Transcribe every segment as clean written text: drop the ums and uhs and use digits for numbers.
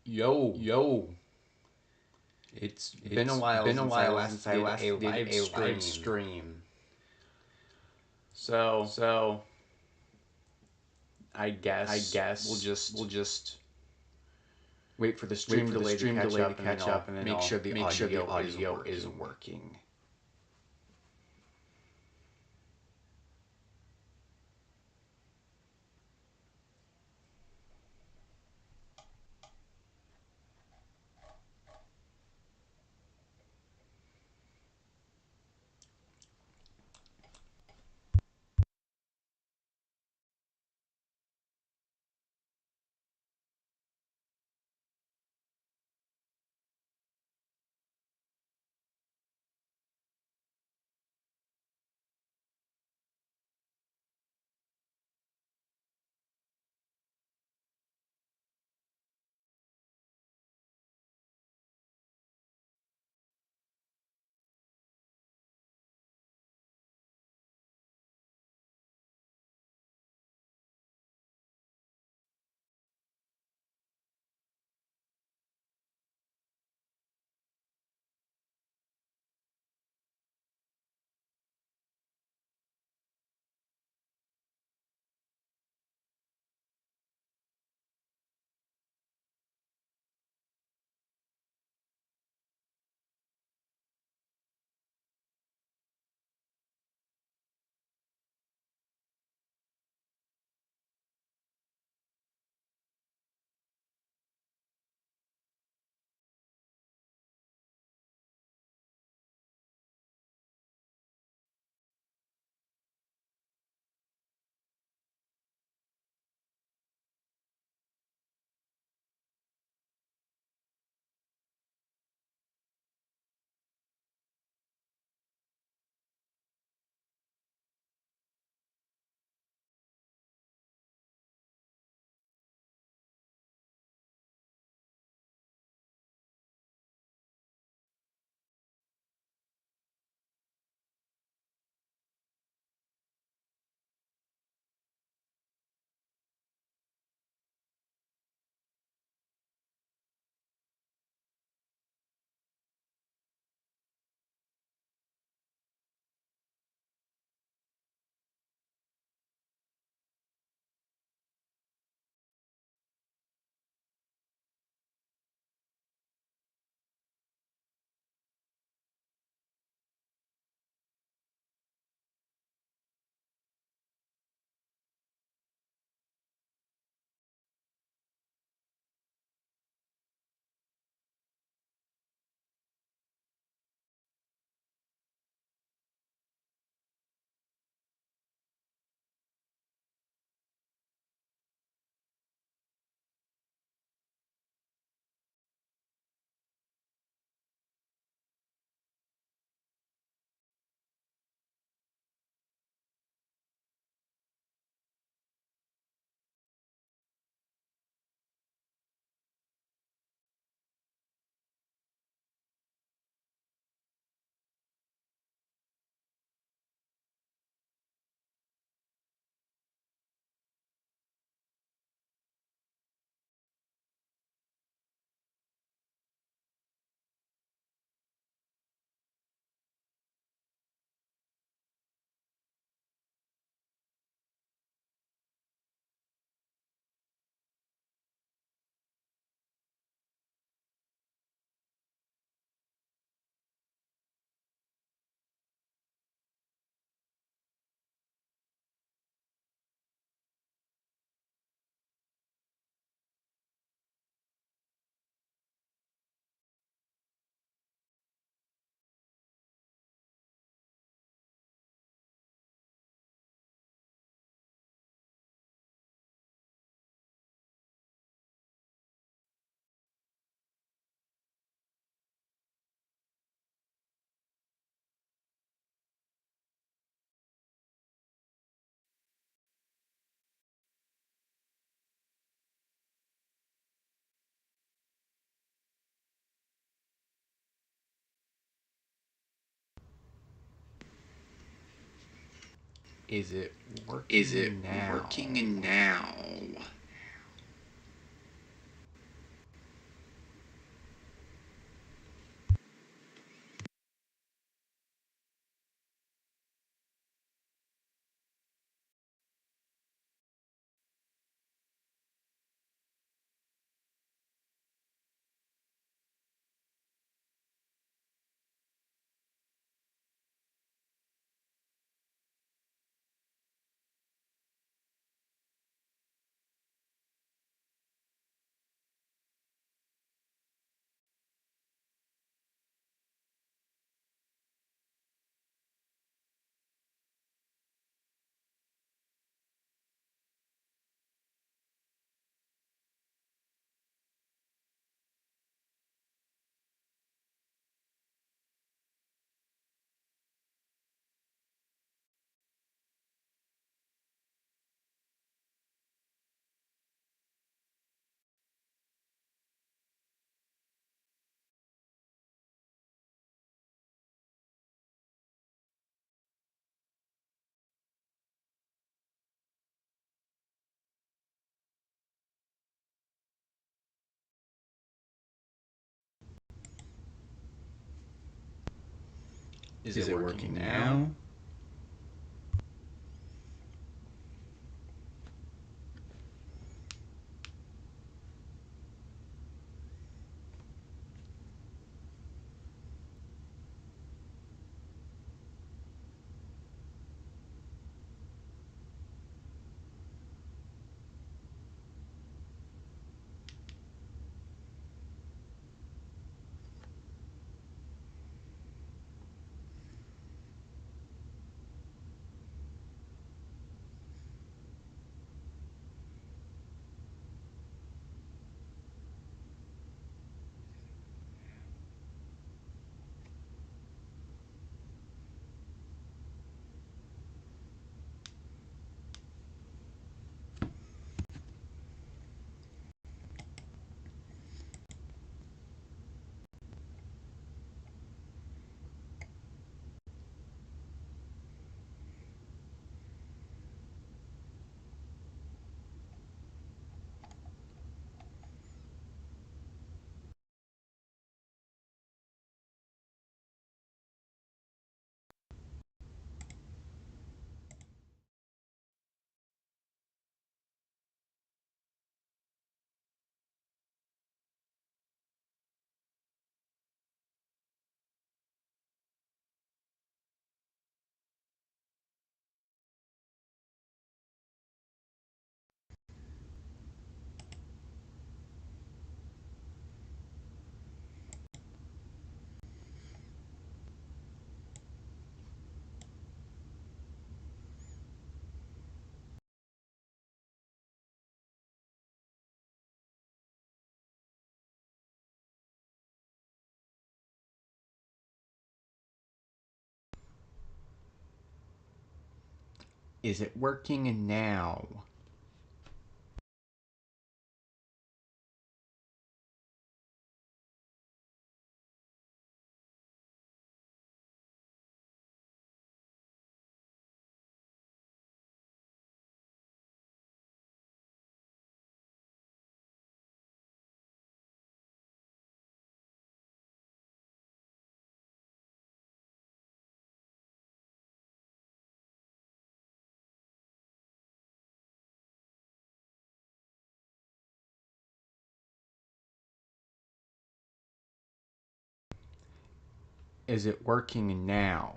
Yo, it's been a while since I last did a live stream. So I guess we'll just wait for the stream delay to catch up, and then make sure the audio is working. Is it working now? Is it working now? Is it working now? Is it working now?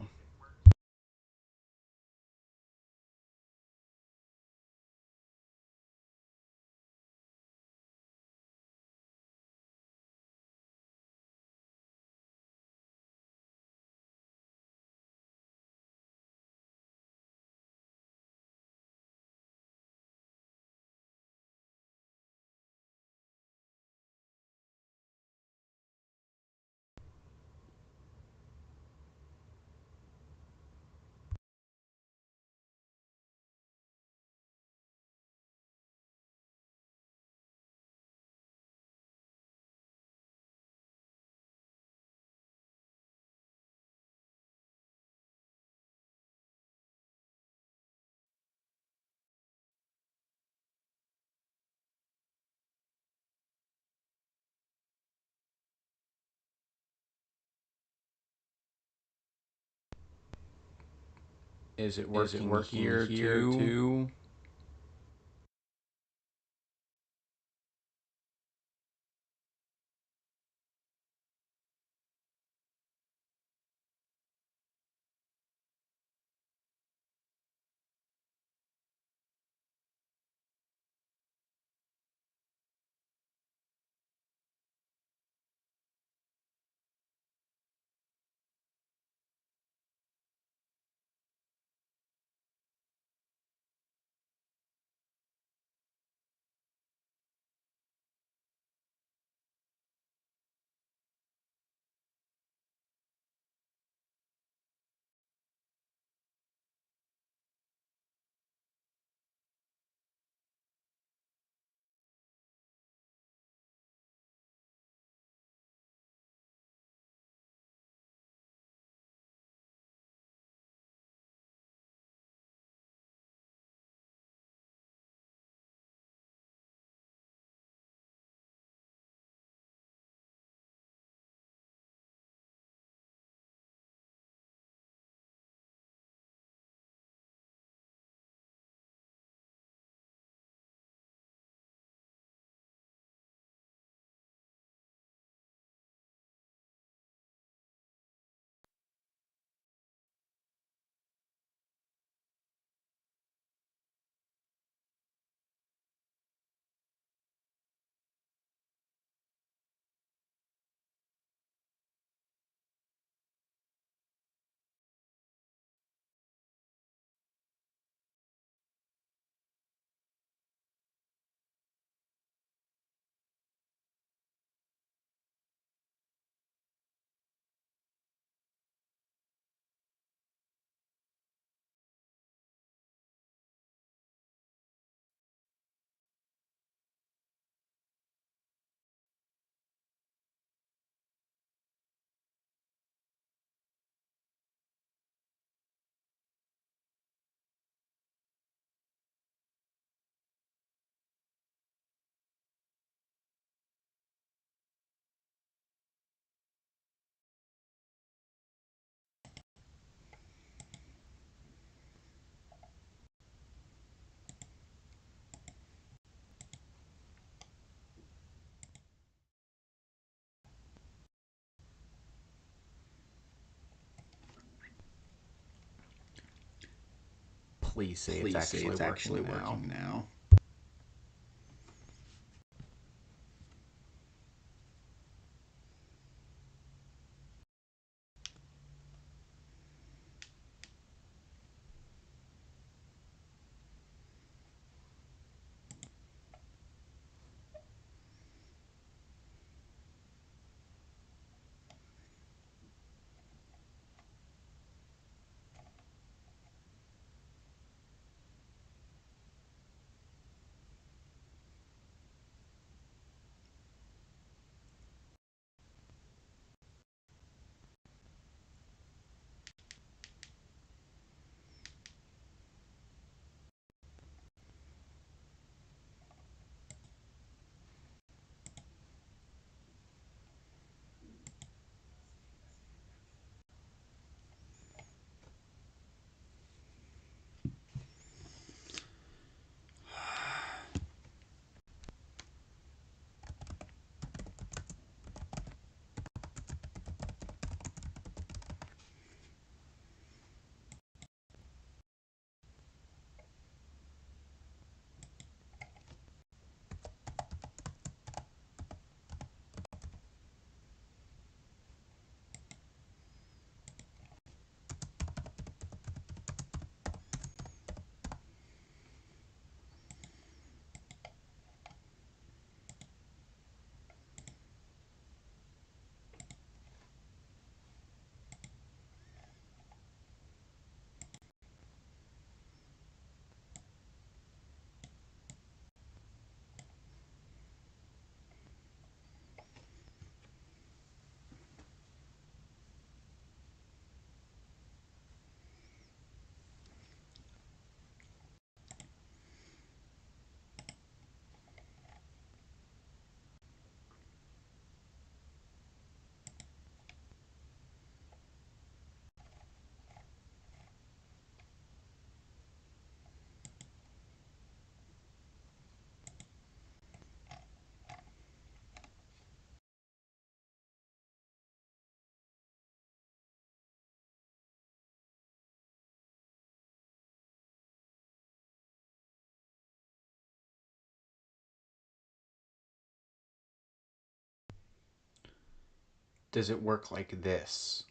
Is it working here too? Please say it's actually working now. Does it work like this?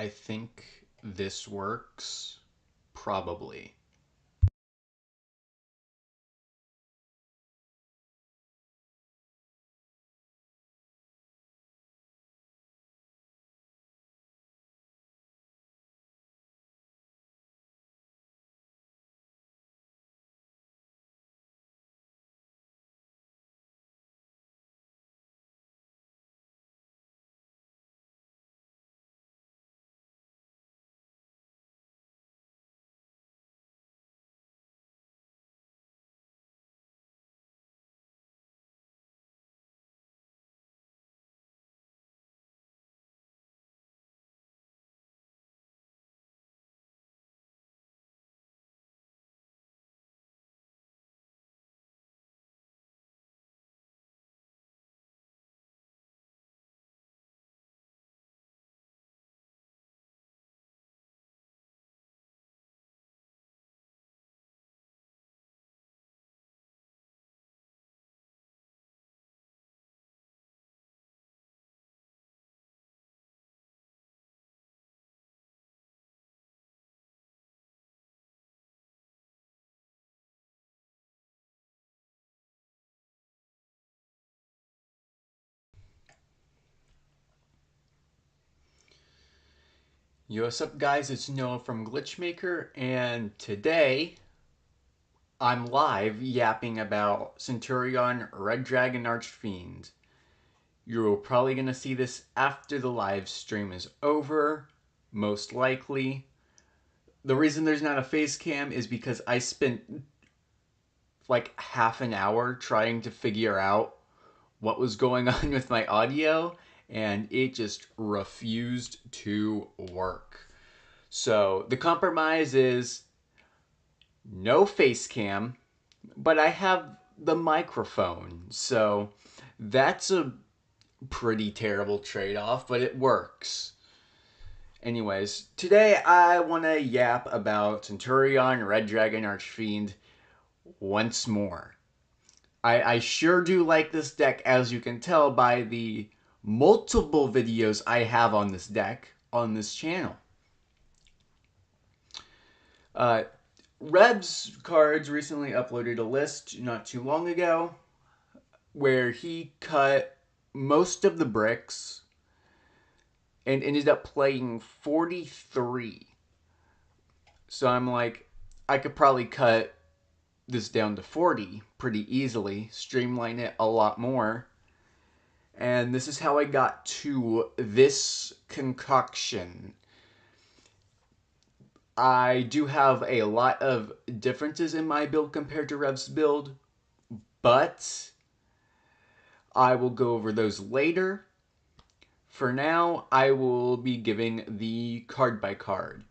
I think this works. Probably. Yo, what's up guys, it's Noah from Glitchmaker, and today I'm live yapping about Centurion Red Dragon Archfiend. You're probably going to see this after the live stream is over, most likely. The reason there's not a face cam is because I spent like half an hour trying to figure out what was going on with my audio, and it just refused to work. So the compromise is no face cam, but I have the microphone. So that's a pretty terrible trade-off, but it works. Anyways, today I want to yap about Centurion Red Dragon Archfiend once more. I sure do like this deck, as you can tell by the multiple videos I have on this deck on this channel. Reb's Cards recently uploaded a list not too long ago where he cut most of the bricks and ended up playing 43. So I'm like, I could probably cut this down to 40 pretty easily, streamline it a lot more. And this is how I got to this concoction. I do have a lot of differences in my build compared to Rev's build, but I will go over those later. For now, I will be giving the card by card.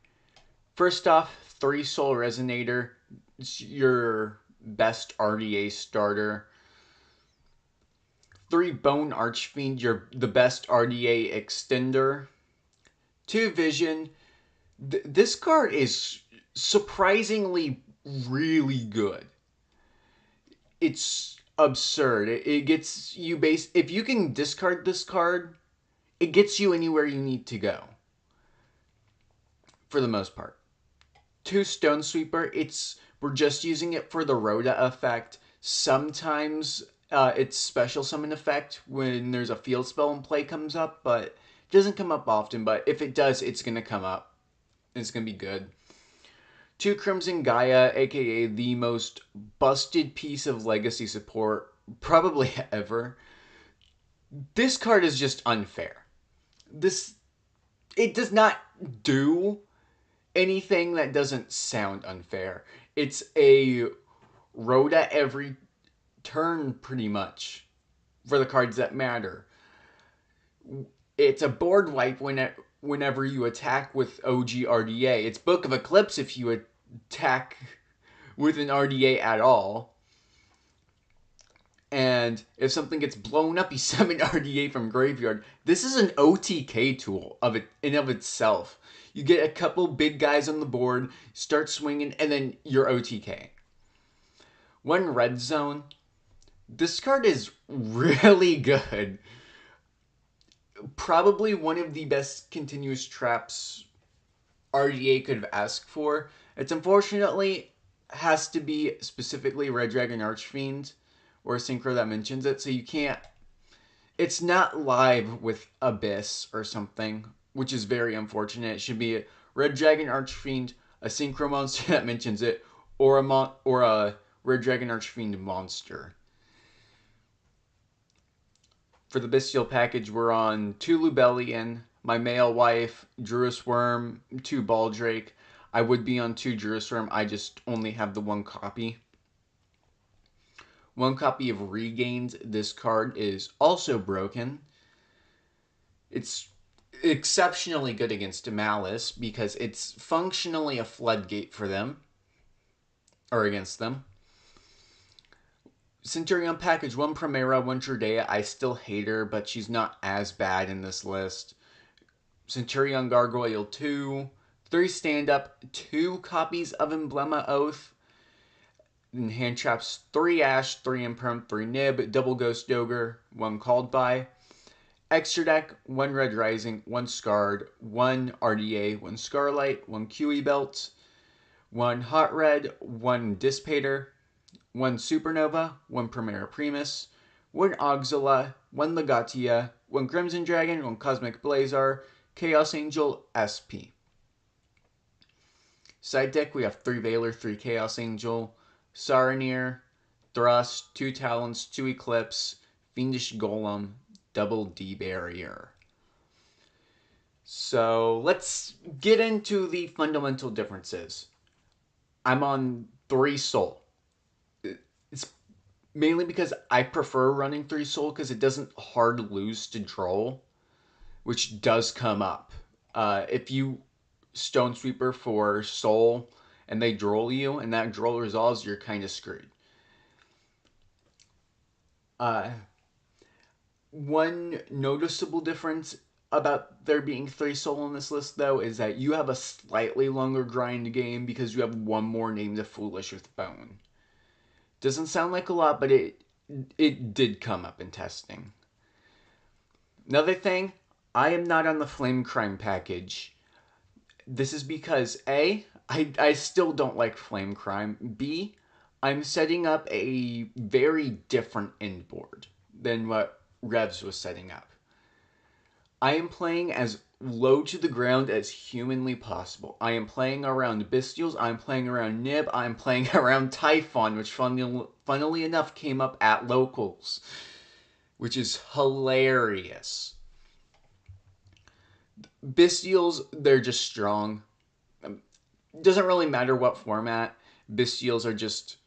First off, 3 Soul Resonator. It's your best RDA starter. 3 Bone Archfiend, the best RDA extender. 2 Vision. This card is surprisingly really good. It's absurd. It gets you if you can discard this card, it gets you anywhere you need to go. For the most part. 2 Stone Sweeper. We're just using it for the Rhoda effect. Sometimes it's special summon effect when there's a field spell in play comes up, but it doesn't come up often. But if it does, it's gonna come up. It's going to be good. 2 Crimson Gaia, aka the most busted piece of legacy support probably ever. This card is just unfair. It does not do anything that doesn't sound unfair. It's a Rhoda every turn pretty much for the cards that matter. It's a board wipe whenever you attack with OG RDA. It's Book of Eclipse if you attack with an RDA at all. And if something gets blown up, you summon RDA from graveyard. This is an OTK tool in of itself. You get a couple big guys on the board, start swinging, and then you're OTK. 1 Red Zone. This card is really good. Probably one of the best continuous traps RDA could have asked for. It's unfortunately has to be specifically Red Dragon Archfiend or a synchro that mentions it, so you can't. It's not live with Abyss or something, which is very unfortunate. It should be a Red Dragon Archfiend, a synchro monster that mentions it, or a Red Dragon Archfiend monster. For the Bystial package, we're on 2 Lubellian, my male wife, Druis Worm, 2 Baldrake. I would be on 2 Druis Worm, I just only have the 1 copy. 1 copy of Regained. This card is also broken. It's exceptionally good against Malice because it's functionally a floodgate for them, or against them. Centurion package, 1 Primera, 1 RDA. I still hate her, but she's not as bad in this list. Centurion Gargoyle 2. 3 stand-up, 2 copies of Emblema Oath. And hand traps, 3 Ash, 3 Imperm, 3 Nib, double Ghost Ogre, 1 Called By. Extra deck, 1 Red Rising, 1 Scarred, 1 RDA, 1 Scarlight, 1 QE Belt, 1 Hot Red, 1 Dissipator, 1 Supernova, 1 Primera Primus, 1 Auxila, 1 Legatia, 1 Crimson Dragon, 1 Cosmic Blazar, Chaos Angel, SP. Side deck, we have 3 Veiler, 3 Chaos Angel, Saronir, Thrust, 2 Talons, 2 Eclipse, Fiendish Golem, double D Barrier. So let's get into the fundamental differences. I'm on 3 Soul. It's mainly because I prefer running 3 Soul because it doesn't hard lose to Droll, which does come up. If you Stone Sweeper for Soul and they Droll you and that Droll resolves, you're kind of screwed. One noticeable difference about there being 3 Soul on this list, though, is that you have a slightly longer grind game because you have one more name to Foolish with Bone. Doesn't sound like a lot, but it did come up in testing. Another thing, I am not on the Flame Crime package. This is because A, I still don't like Flame Crime. B, I'm setting up a very different end board than what Revs was setting up. I am playing as low to the ground as humanly possible. I am playing around Bystials, I'm playing around Nib, I'm playing around Typhon, which funnily enough came up at locals, which is hilarious. Bystials, they're just strong. Doesn't really matter what format. Bystials are just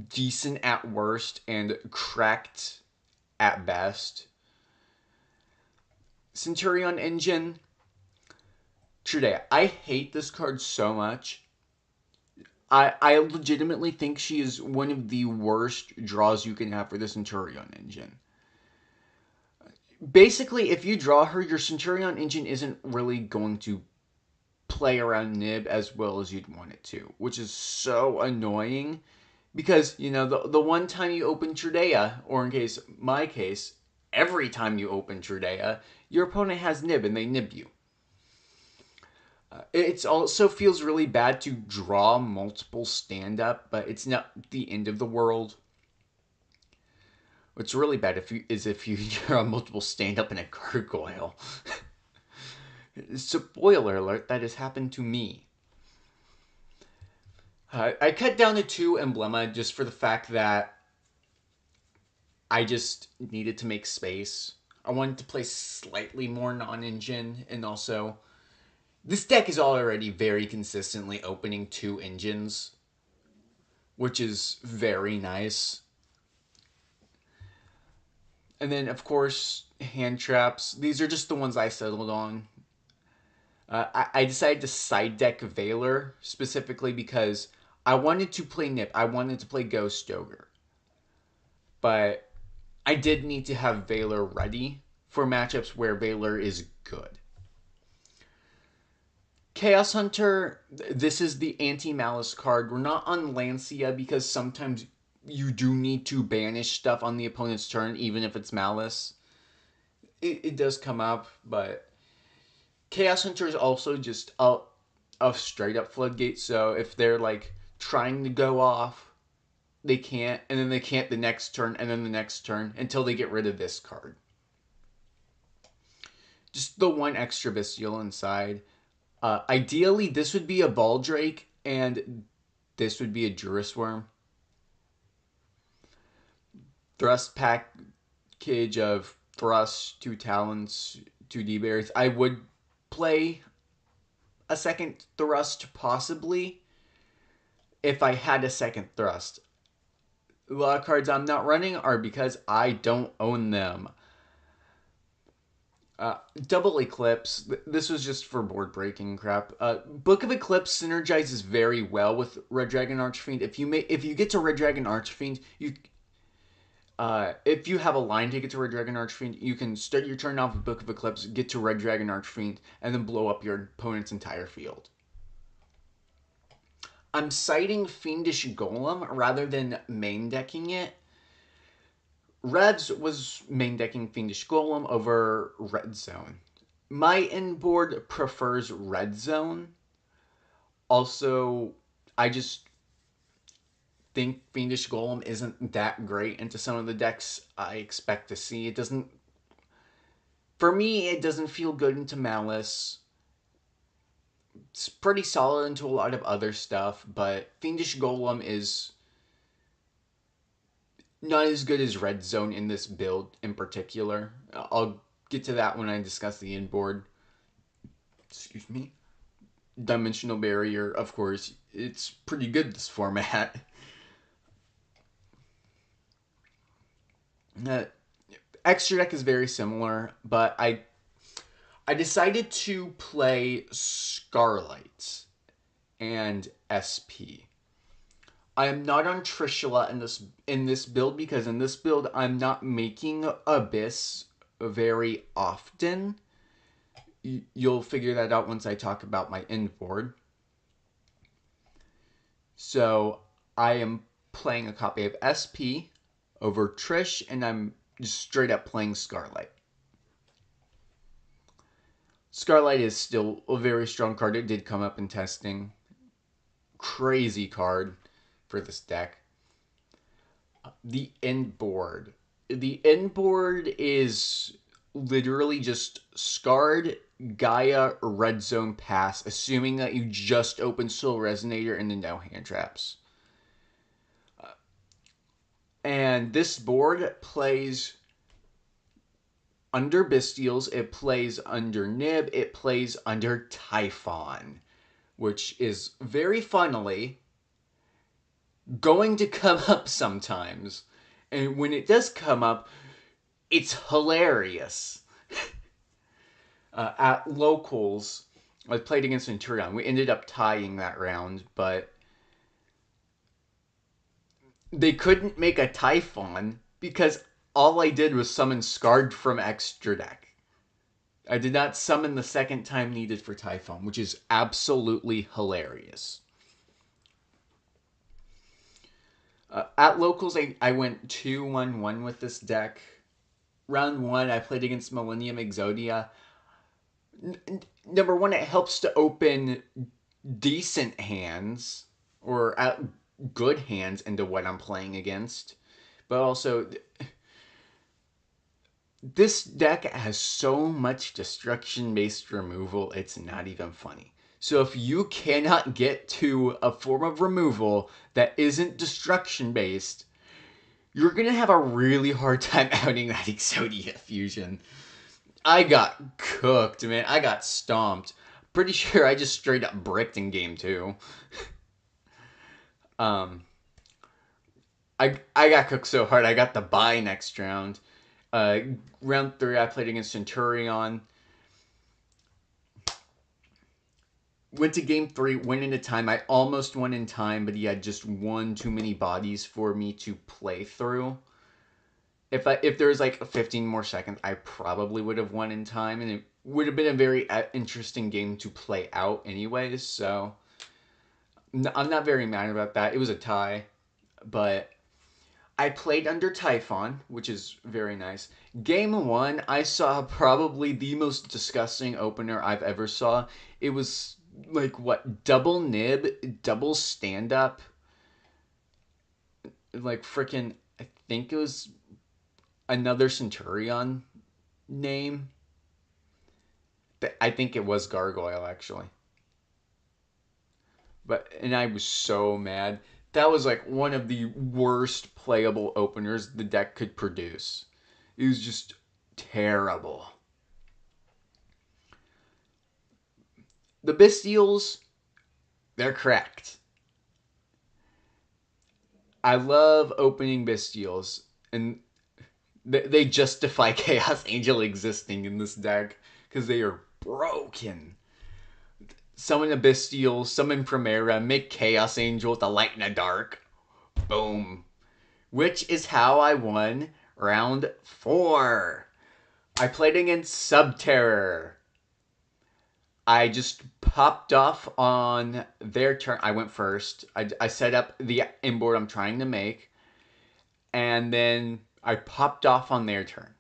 decent at worst and cracked at best. Centurion Engine, Trudea. I hate this card so much. I legitimately think she is one of the worst draws you can have for the Centurion Engine. Basically, if you draw her, your Centurion Engine isn't really going to play around Nib as well as you'd want it to, which is so annoying because, you know, the one time you open Trudea, or in my case, every time you open Trudea, your opponent has Nib and they nib you. It also feels really bad to draw multiple stand-up, but it's not the end of the world. What's really bad if you draw multiple stand-up in a gargoyle. Spoiler alert, that has happened to me. I cut down to 2 Emblema just for the fact that I just needed to make space. I wanted to play slightly more non-engine, and also this deck is already very consistently opening 2 engines, which is very nice. And then, of course, hand traps. These are just the ones I settled on. I decided to side deck Veiler specifically because I wanted to play Nip. I wanted to play Ghost Ogre. But I did need to have Veiler ready for matchups where Veiler is good. Chaos Hunter, this is the anti-malice card. We're not on Lancia because sometimes you do need to banish stuff on the opponent's turn, even if it's malice. It does come up, but Chaos Hunter is also just a straight up floodgate. So if they're like trying to go off, they can't, and then they can't the next turn, and then the next turn until they get rid of this card. Just the one extra Bystial inside. Ideally, this would be a Baldrake, and this would be a Juris Worm. Thrust package of Thrust, 2 Talons, 2 D-Berries. I would play a second Thrust, possibly, if I had a second Thrust. A lot of cards I'm not running are because I don't own them. Double Eclipse. This was just for board breaking crap. Book of Eclipse synergizes very well with Red Dragon Archfiend. If you get to Red Dragon Archfiend, if you have a line to get to Red Dragon Archfiend, you can start your turn off with Book of Eclipse, get to Red Dragon Archfiend, and then blow up your opponent's entire field. I'm citing Fiendish Golem rather than main decking it. Revs was main decking Fiendish Golem over Red Zone. My end board prefers Red Zone. Also, I just think Fiendish Golem isn't that great into some of the decks I expect to see. It doesn't... For me, it doesn't feel good into Malice. It's pretty solid into a lot of other stuff, but Fiendish Golem is not as good as Red Zone in this build in particular. I'll get to that when I discuss the inboard. Excuse me. Dimensional Barrier, of course, it's pretty good this format. Uh, Extra Deck is very similar, but I decided to play Scarlight and SP. I am not on Trishula in this build because in this build I'm not making Abyss very often. You'll figure that out once I talk about my end board. So I am playing a copy of SP over Trish, and I'm just straight up playing Scarlight. Scarlight is still a very strong card. It did come up in testing. Crazy card for this deck. The end board. The end board is literally just Scarred, Gaia, Red Zone Pass, assuming that you just open Soul Resonator and then no hand traps. And this board plays under Bystials, it plays under Nib, it plays under Typhon, which is very funnily going to come up sometimes. And when it does come up, it's hilarious. At locals, I played against Centurion. We ended up tying that round, but they couldn't make a Typhon because all I did was summon Scarred from Extra Deck. I did not summon the second time needed for Typhon, which is absolutely hilarious. At locals, I went 2-1-1 with this deck. Round 1, I played against Millennium Exodia. Number 1, it helps to open decent hands, or good hands into what I'm playing against. But also, this deck has so much destruction-based removal, it's not even funny. So if you cannot get to a form of removal that isn't destruction-based, you're going to have a really hard time outing that Exodia fusion. I got cooked, man. I got stomped. Pretty sure I just straight up bricked in game 2. I got cooked so hard, I got the bye next round. Round 3, I played against Centurion. Went to game 3, went into time. I almost won in time, but he had just one too many bodies for me to play through. If there was like 15 more seconds, I probably would have won in time, and it would have been a very interesting game to play out anyways, so I'm not very mad about that. It was a tie, but I played under Typhon, which is very nice. Game 1, I saw probably the most disgusting opener I've ever saw. It was like, what, double nib, double stand-up, like freaking, I think it was another Centurion name. I think it was Gargoyle, actually. And I was so mad. That was like one of the worst playable openers the deck could produce. It was just terrible. The Bystials, they're correct. I love opening Bystials, and they justify Chaos Angel existing in this deck because they are broken. Summon a Bystial, summon Primera, make Chaos Angel with a light and a dark. Boom. Which is how I won round 4. I played against Subterror. I just popped off on their turn. I went first. I set up the inboard I'm trying to make. And then I popped off on their turn.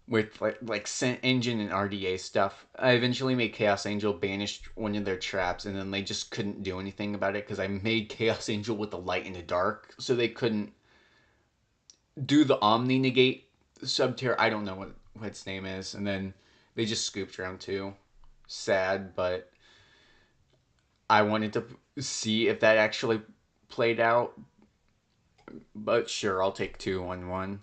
With like Scent Engine and RDA stuff. I eventually made Chaos Angel, banished one of their traps, and then they just couldn't do anything about it because I made Chaos Angel with the light and the dark, so they couldn't do the Omni Negate Subterror. I don't know what its name is, and then they just scooped round 2. sad, but I wanted to see if that actually played out. But sure, I'll take 2/1/1.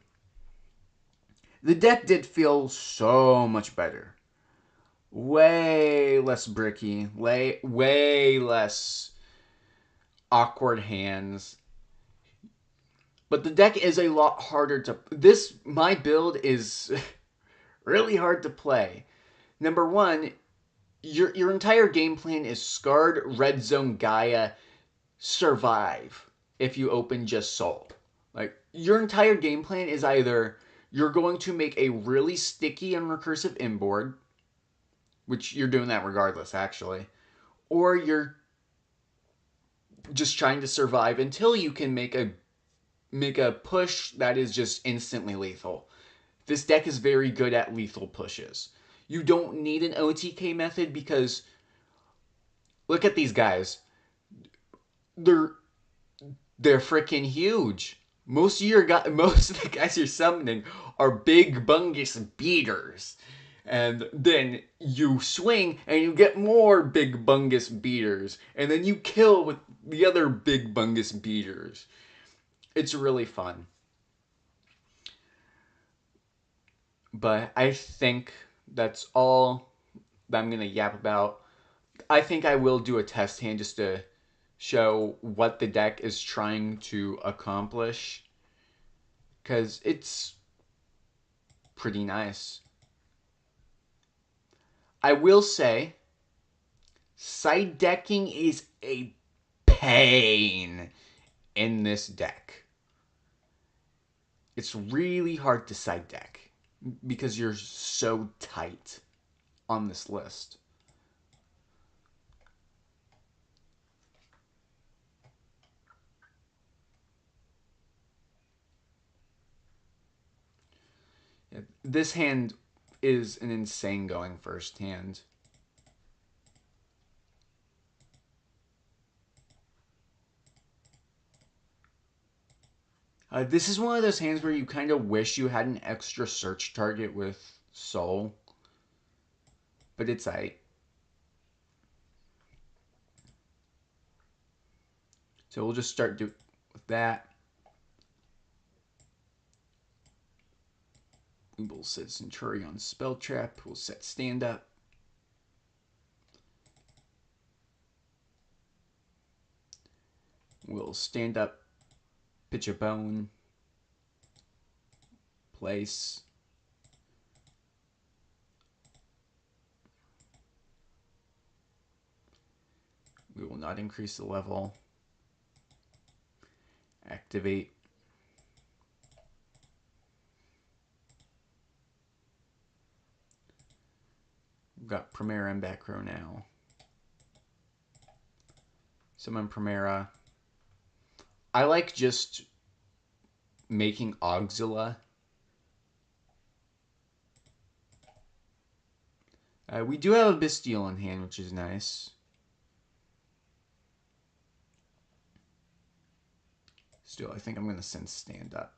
The deck did feel so much better. Way less bricky, way less awkward hands. But the deck is a lot harder to... my build is really hard to play. Number one, your entire game plan is Scarred, Red Zone, Gaia, survive if you open just Soul. Like, your entire game plan is either you're going to make a really sticky and recursive inboard, which you're doing that regardless, actually, or you're just trying to survive until you can make a push that is just instantly lethal. This deck is very good at lethal pushes. You don't need an OTK method because look at these guys. They're freaking huge. Most of the guys you're summoning are big bungus beaters. And then you swing and you get more big bungus beaters. And then you kill with the other big bungus beaters. It's really fun. But I think that's all that I'm going to yap about. I think I will do a test hand just to show what the deck is trying to accomplish. Because it's pretty nice. I will say, side decking is a pain in this deck. It's really hard to side deck because you're so tight on this list. This hand is an insane going first hand. This is one of those hands where you kind of wish you had an extra search target with Soul. But it's aight. So we'll just start with that. We will set Centurion Spell Trap. We'll set Stand Up. We'll stand up, pitch a bone, place. We will not increase the level. Activate. We've got Primera and back row now. Summon Primera. I like just making Auxila. We do have a Bystial in hand, which is nice. Still, I think I'm going to send Stand Up.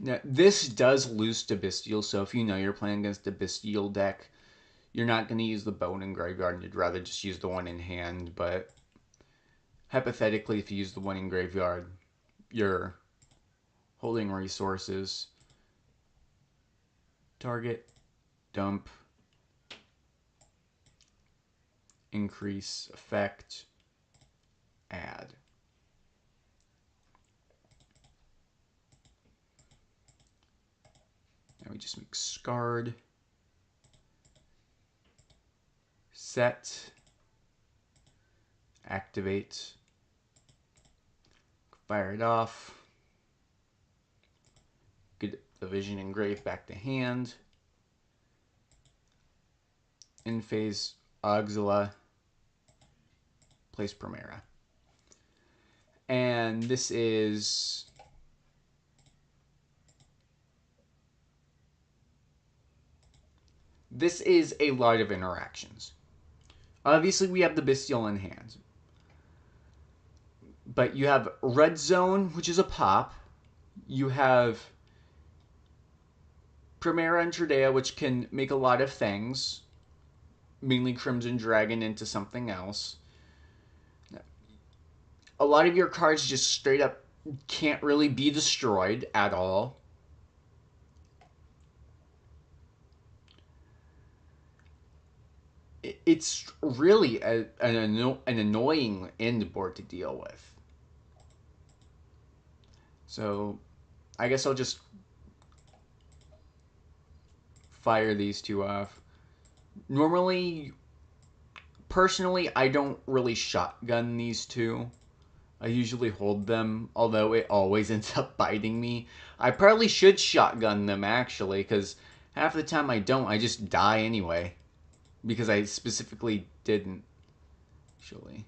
Now, this does lose to Bystial, so if you know you're playing against a Bystial deck, you're not going to use the bone in graveyard, and you'd rather just use the one in hand, but hypothetically, if you use the one in graveyard, you're holding resources. Target, dump, increase, effect, add. Now we just make Scarred, set, activate, fire it off, get the Vision Engraved back to hand, in phase Auxila, place Primera. And this is a lot of interactions. Obviously, we have the Bystial in hand. But you have Red Zone, which is a pop. You have Primera and RDA, which can make a lot of things. Mainly Crimson Dragon into something else. A lot of your cards just straight up can't really be destroyed at all. It's really an annoying end board to deal with. So I guess I'll just fire these two off. Normally, personally, I don't really shotgun these two. I usually hold them, although it always ends up biting me. I probably should shotgun them, actually, because half the time I don't. I just die anyway. Because I specifically didn't, actually.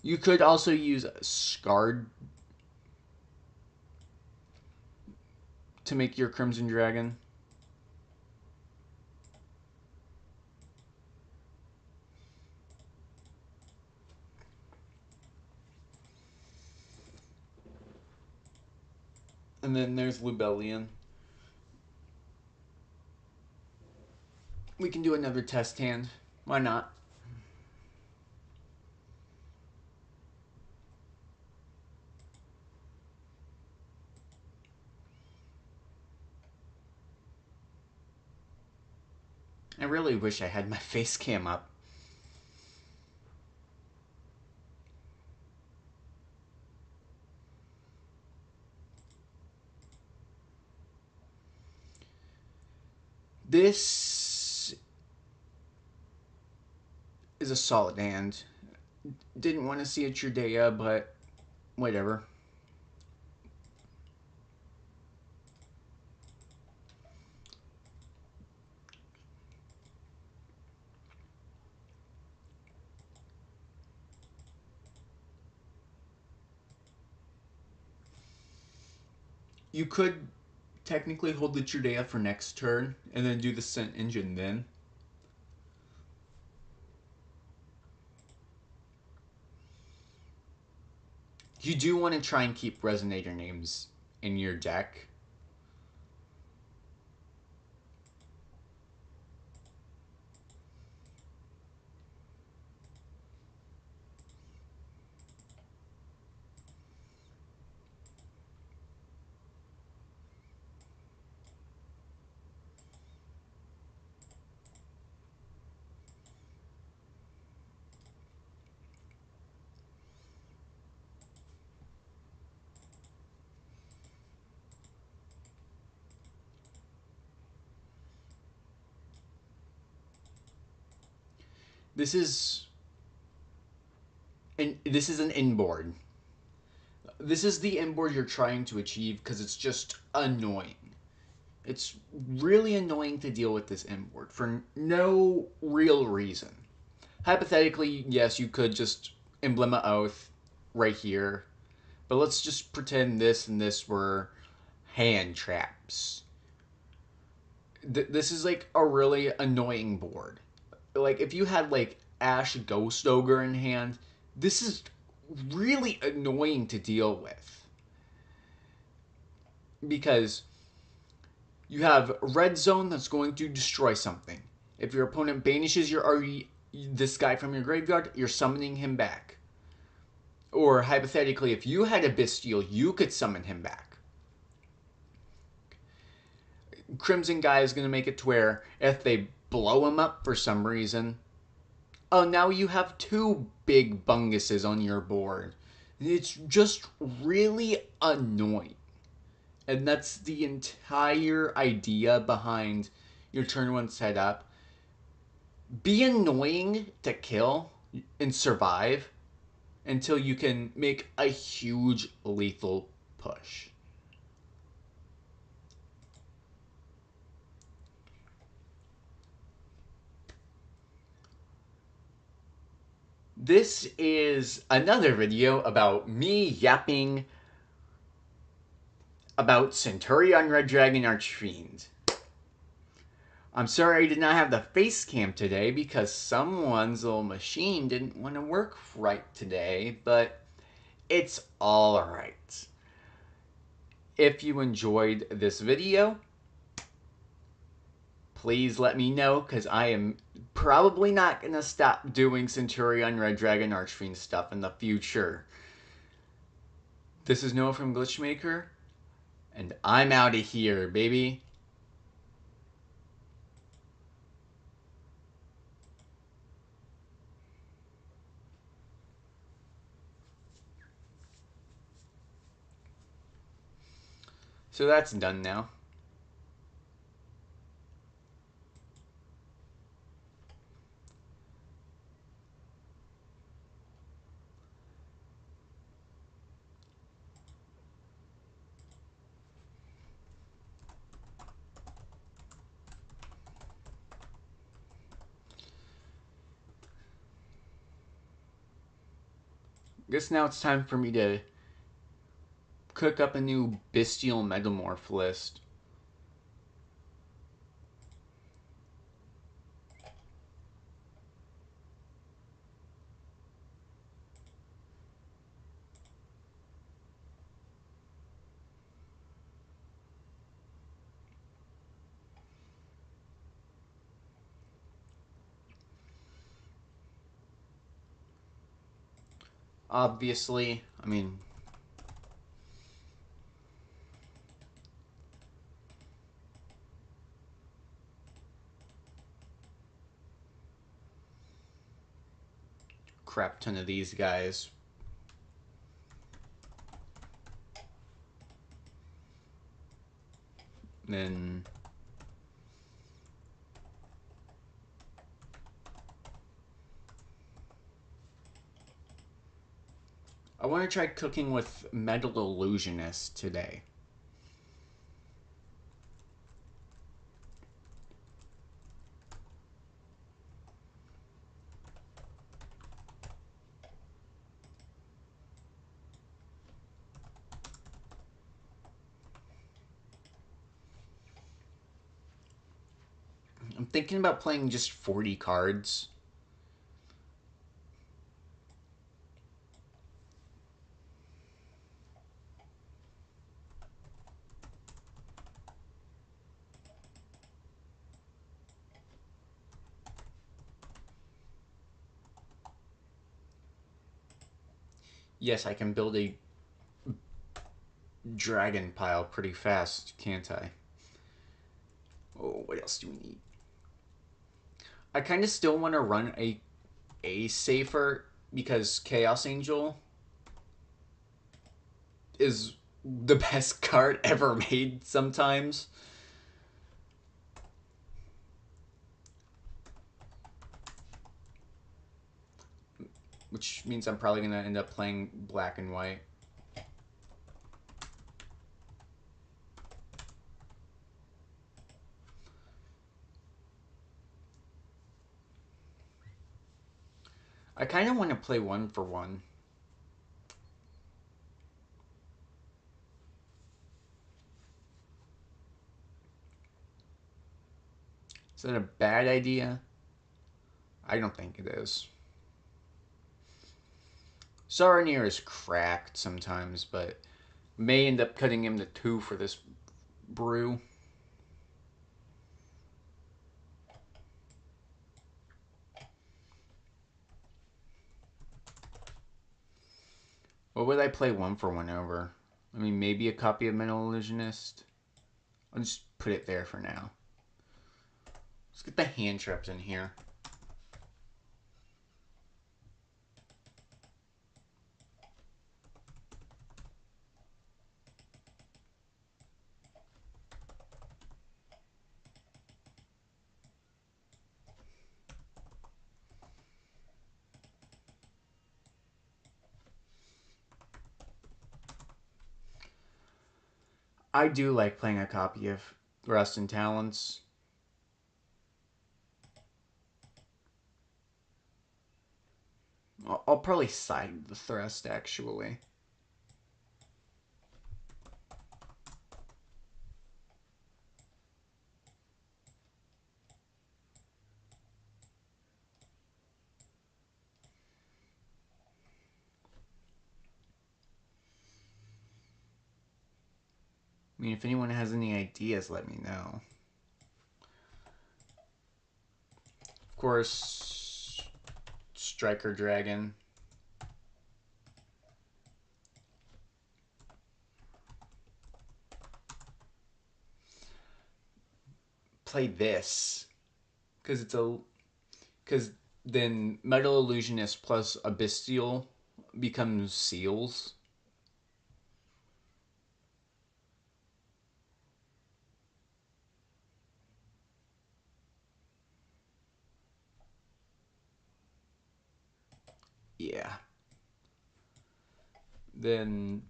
You could also use Scarred to make your Crimson Dragon. And then there's Lubellion. We can do another test hand. Why not? I really wish I had my face cam up. This is a solid hand. Didn't want to see a Trudea, but whatever. You could technically hold the Trudea for next turn and then do the Scent Engine then. You do want to try and keep Resonator names in your deck. This is an inboard. This is the inboard you're trying to achieve because it's just annoying. It's really annoying to deal with this inboard for no real reason. Hypothetically, yes, you could just emblem an oath right here, but let's just pretend this and this were hand traps. This is like a really annoying board. Like if you had like Ash Ghost Ogre in hand, this is really annoying to deal with. Because you have Red Zone that's going to destroy something. If your opponent banishes this guy from your graveyard, you're summoning him back. Or hypothetically, if you had a Bystial, you could summon him back. Crimson guy is going to make it to where if they blow him up for some reason, oh, now you have two big bunguses on your board. It's just really annoying. And that's the entire idea behind your turn one setup. Be annoying to kill and survive until you can make a huge lethal push. This is another video about me yapping about Centurion Red Dragon Archfiend. I'm sorry I did not have the face cam today because someone's little machine didn't want to work right today, but it's alright. If you enjoyed this video, please let me know, because I am probably not going to stop doing Centurion Red Dragon Archfiend stuff in the future. This is Noah from Glitchmaker, and I'm out of here, baby. So that's done now. Guess now it's time for me to cook up a new Bystial Metalmorph list. Obviously, I mean, crap ton of these guys. Then I want to try cooking with Metal Illusionist today. I'm thinking about playing just 40 cards. Yes, I can build a dragon pile pretty fast, can't I? Oh, what else do we need? I kind of still want to run a safer, because Chaos Angel is the best card ever made sometimes. Which means I'm probably going to end up playing black and white. I kind of want to play 1-for-1. Is that a bad idea? I don't think it is. Saranir is cracked sometimes, but may end up cutting him to 2 for this brew. What would I play 1-for-1 over? I mean, maybe a copy of Metal Illusionist. I'll just put it there for now. Let's get the hand traps in here. I do like playing a copy of Rust and Talents. I'll probably side the thrust, actually. I mean, if anyone has any ideas, let me know. Of course, Striker Dragon. Play this. Because then Metal Illusionist plus a Bystial becomes Seals. Yeah. Then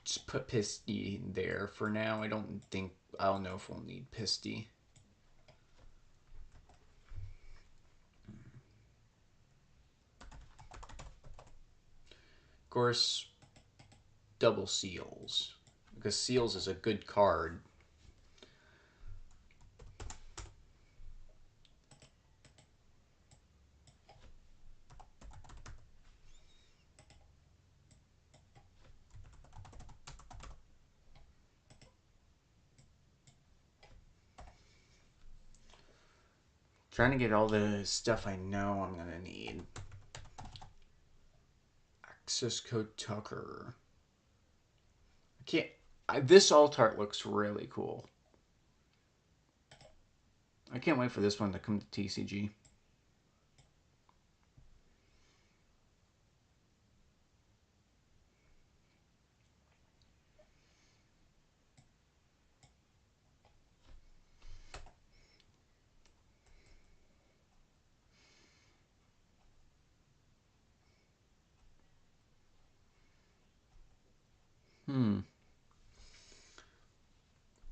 just put Pisty there for now. I don't know if we'll need Pisty. Of course, double Seals. Because Seals is a good card. Trying to get all the stuff I know I'm going to need. Access code Tucker. I can't. This alt art looks really cool. I can't wait for this one to come to TCG.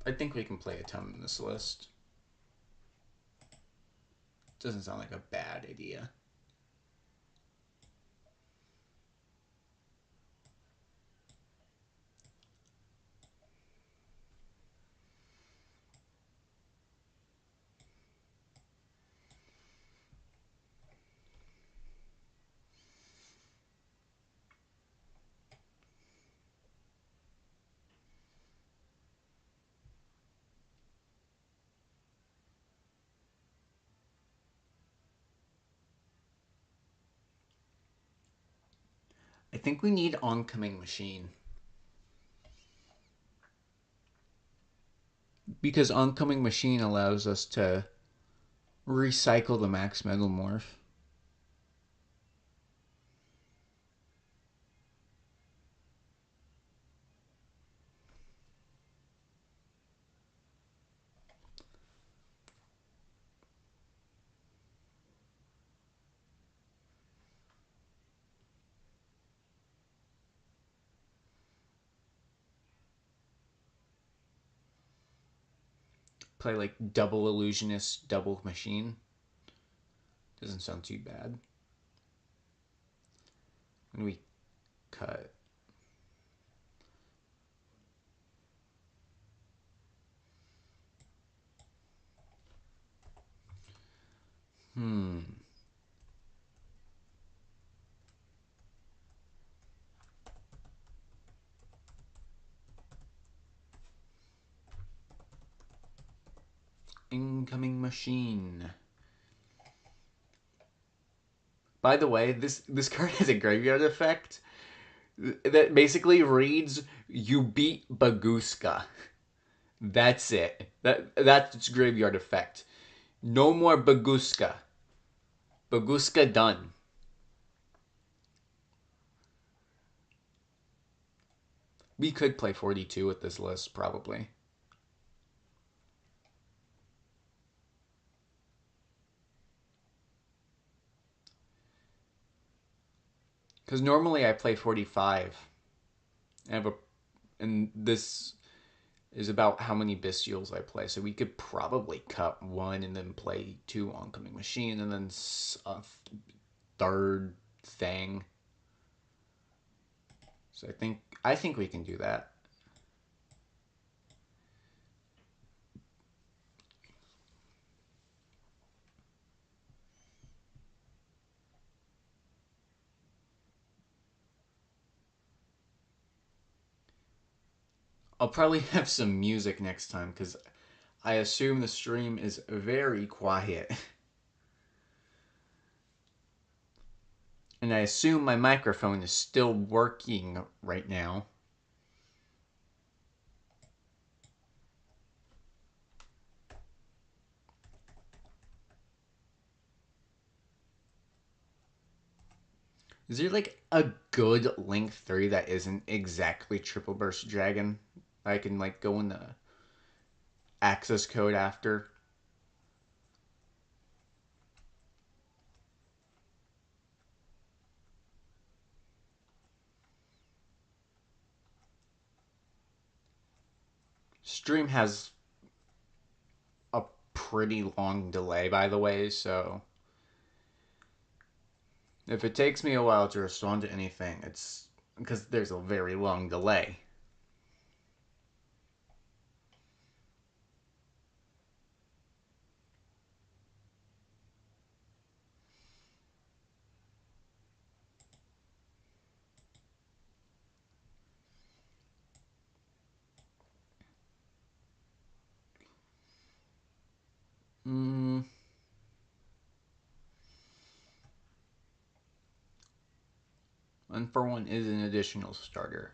I think we can play a ton in this list. Doesn't sound like a bad idea. I think we need Oncoming Machine. Because Oncoming Machine allows us to recycle the Max Metalmorph. Play like double Illusionist, double Machine. Doesn't sound too bad. And we cut. Incoming Machine. By the way, this card has a graveyard effect that basically reads, "You beat Baguska." That's it. That's its graveyard effect. No more Baguska. Baguska done. We could play 42 with this list, probably. Because normally I play 45. I have a, and this is about how many Bystials I play. So we could probably cut one and then play two oncoming machine and then a third thing. So I think we can do that. I'll probably have some music next time because I assume the stream is very quiet. And I assume my microphone is still working right now. Is there like a good Link 3 that isn't exactly Triple Burst Dragon? I can like go in the access code after. Stream has a pretty long delay, by the way, so if it takes me a while to respond to anything, it's because there's a very long delay. Mm, 1-for-1 is an additional starter.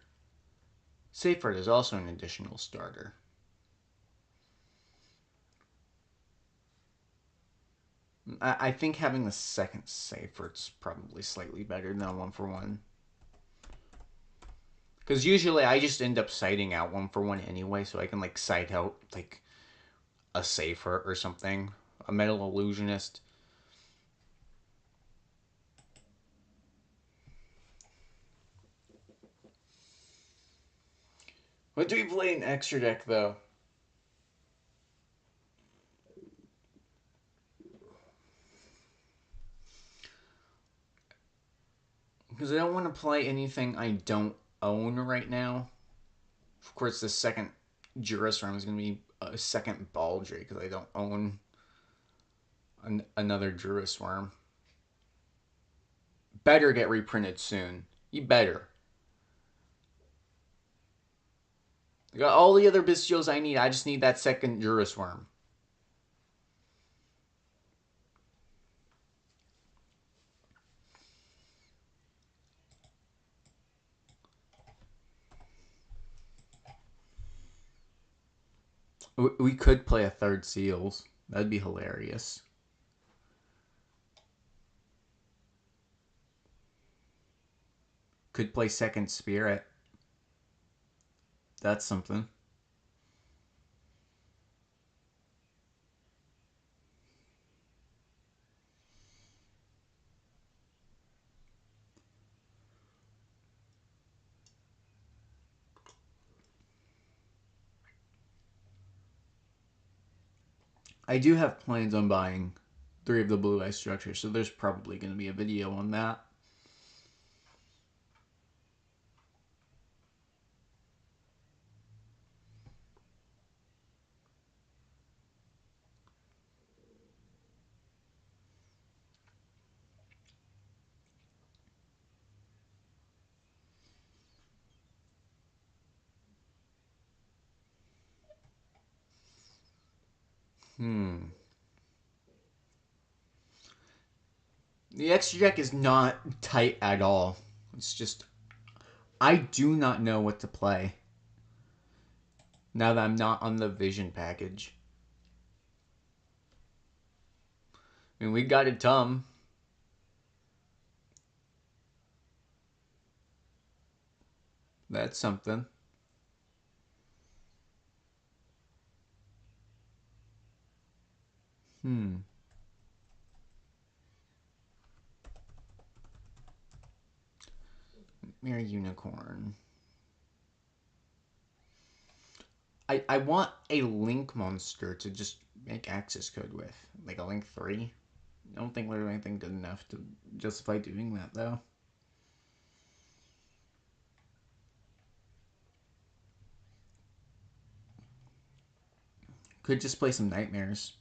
Safeguard is also an additional starter. I think having the second Safeguard's probably slightly better than 1-for-1. Because usually I just end up citing out 1-for-1 anyway, so I can like cite out like a Safer or something. A Metal Illusionist. What do we play in extra deck though? Because I don't want to play anything I don't own right now. Of course, the second Juris round is going to be a second Baldry because I don't own another Juris Worm. Better get reprinted soon. You better. I got all the other Bystials I need. I just need that second Juris Worm. We could play a third Seals. That'd be hilarious. Could play second Spirit. That's something. I do have plans on buying 3 of the Blue Eye structures, so there's probably going to be a video on that. The extra deck is not tight at all. It's just I do not know what to play now that I'm not on the Vision package. I mean, we got a Tum. That's something. Mirror Unicorn. I want a Link monster to just make access code with. Like a Link 3. I don't think there's anything good enough to justify doing that, though. Could just play some Nightmares.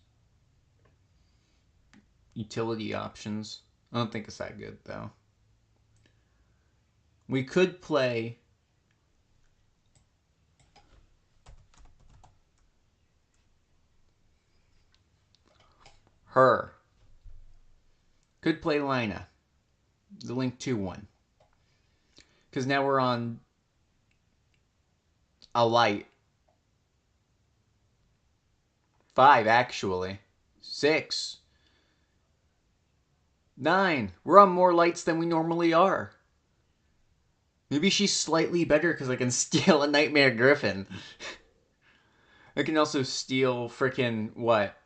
Utility options. I don't think it's that good, though. We could play her. Could play Lina. The Link 2 one. Because now we're on a light. 5, actually. 6. 9. We're on more lights than we normally are. Maybe she's slightly better because I can steal a Nightmare Griffin. I can also steal frickin' what?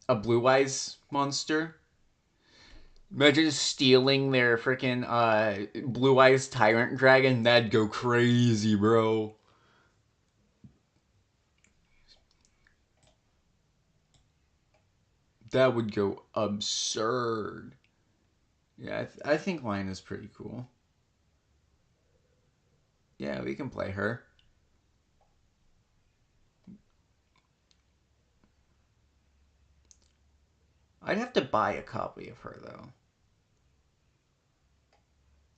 A Blue Eyes monster? Imagine stealing their frickin' Blue Eyes Tyrant Dragon. That'd go crazy, bro. That would go absurd. Yeah, I think Lion is pretty cool. Yeah, we can play her. I'd have to buy a copy of her, though.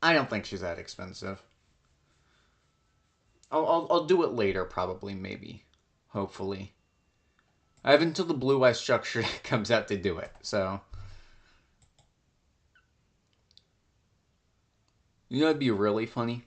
I don't think she's that expensive. I'll do it later, probably, maybe. Hopefully. I have until the Blue Eye structure comes out to do it, so. You know, it'd be really funny.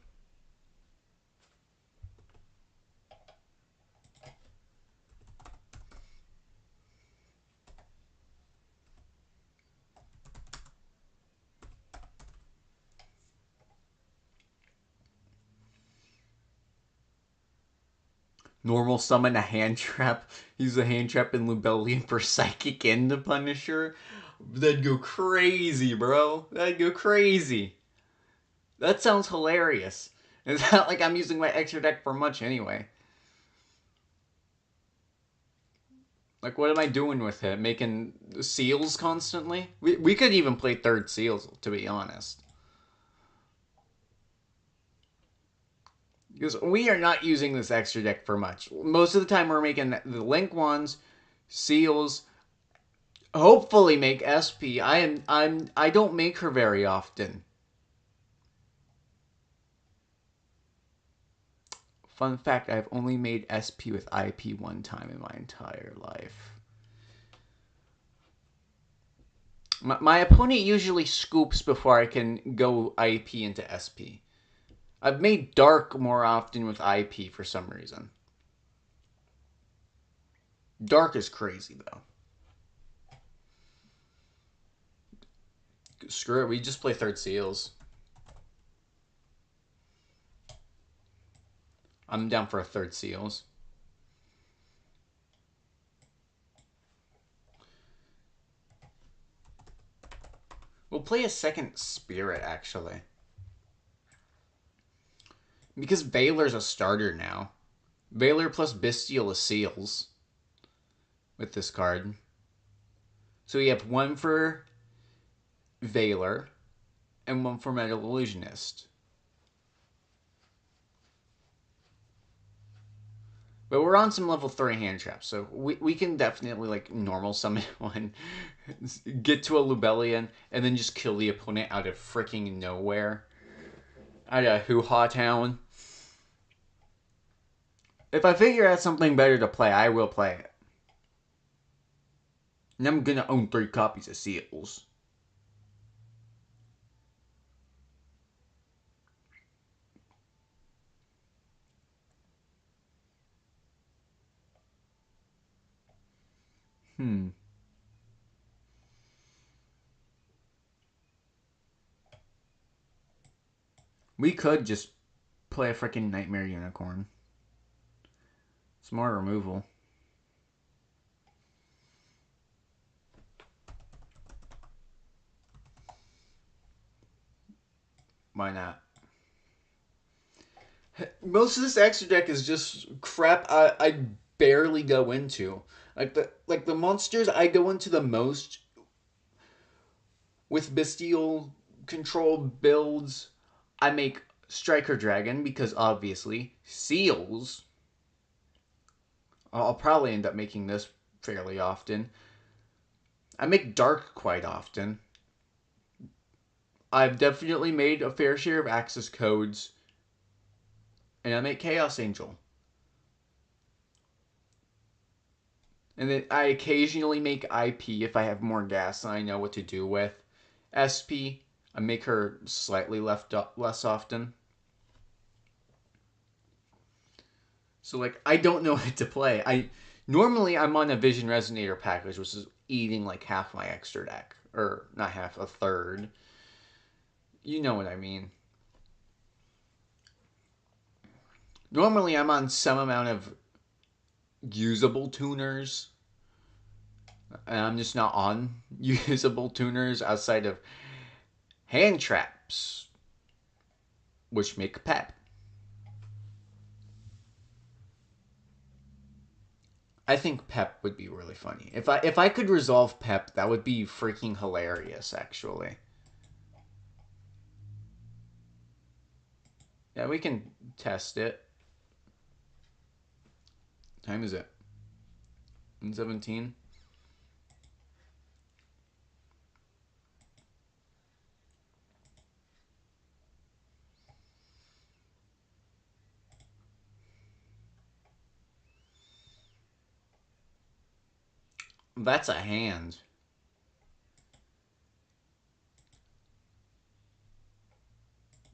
Normal summon a hand trap. Use a hand trap in Lubellion for Psychic and the Punisher. That'd go crazy, bro. That'd go crazy. That sounds hilarious. It's not like I'm using my extra deck for much anyway. Like, what am I doing with it? Making seals constantly? We could even play third seals, to be honest. Because we are not using this extra deck for much. Most of the time we're making the Link ones, seals, hopefully make SP. I don't make her very often. Fun fact, I've only made SP with IP one time in my entire life. My opponent usually scoops before I can go IP into SP. I've made Dark more often with IP for some reason. Dark is crazy, though. Screw it, we just play third seals. I'm down for a third seals. We'll play a second Spirit, actually. Because Valor's a starter now. Valor plus Bystial is seals. With this card. So we have one for Valor and one for Metal Illusionist. But we're on some level 3 hand traps, so we can definitely, like, normal summon one, get to a Lubellion, and then just kill the opponent out of freaking nowhere. Out of hoo-ha town. If I figure out something better to play, I will play it. And I'm gonna own 3 copies of Seals. We could just play a freaking Nightmare Unicorn. It's more removal. Why not? most of this extra deck is just crap I barely go into. Like the monsters I go into the most with Bystial control builds, I make Striker Dragon because obviously seals. I'll probably end up making this fairly often. I make Dark quite often. I've definitely made a fair share of access codes, and I make Chaos Angel. And then I occasionally make IP if I have more gas and I know what to do with. SP, I make her slightly less often. So like I don't know what to play. Normally I'm on a Vision Resonator package, which is eating like half my extra deck. Or not half, a third. You know what I mean. Normally I'm on some amount of usable tuners. And I'm just not on usable tuners outside of hand traps, which make pep. I think pep would be really funny. If I could resolve pep, that would be freaking hilarious, actually. Yeah, we can test it. What time is it? 17. That's a hand.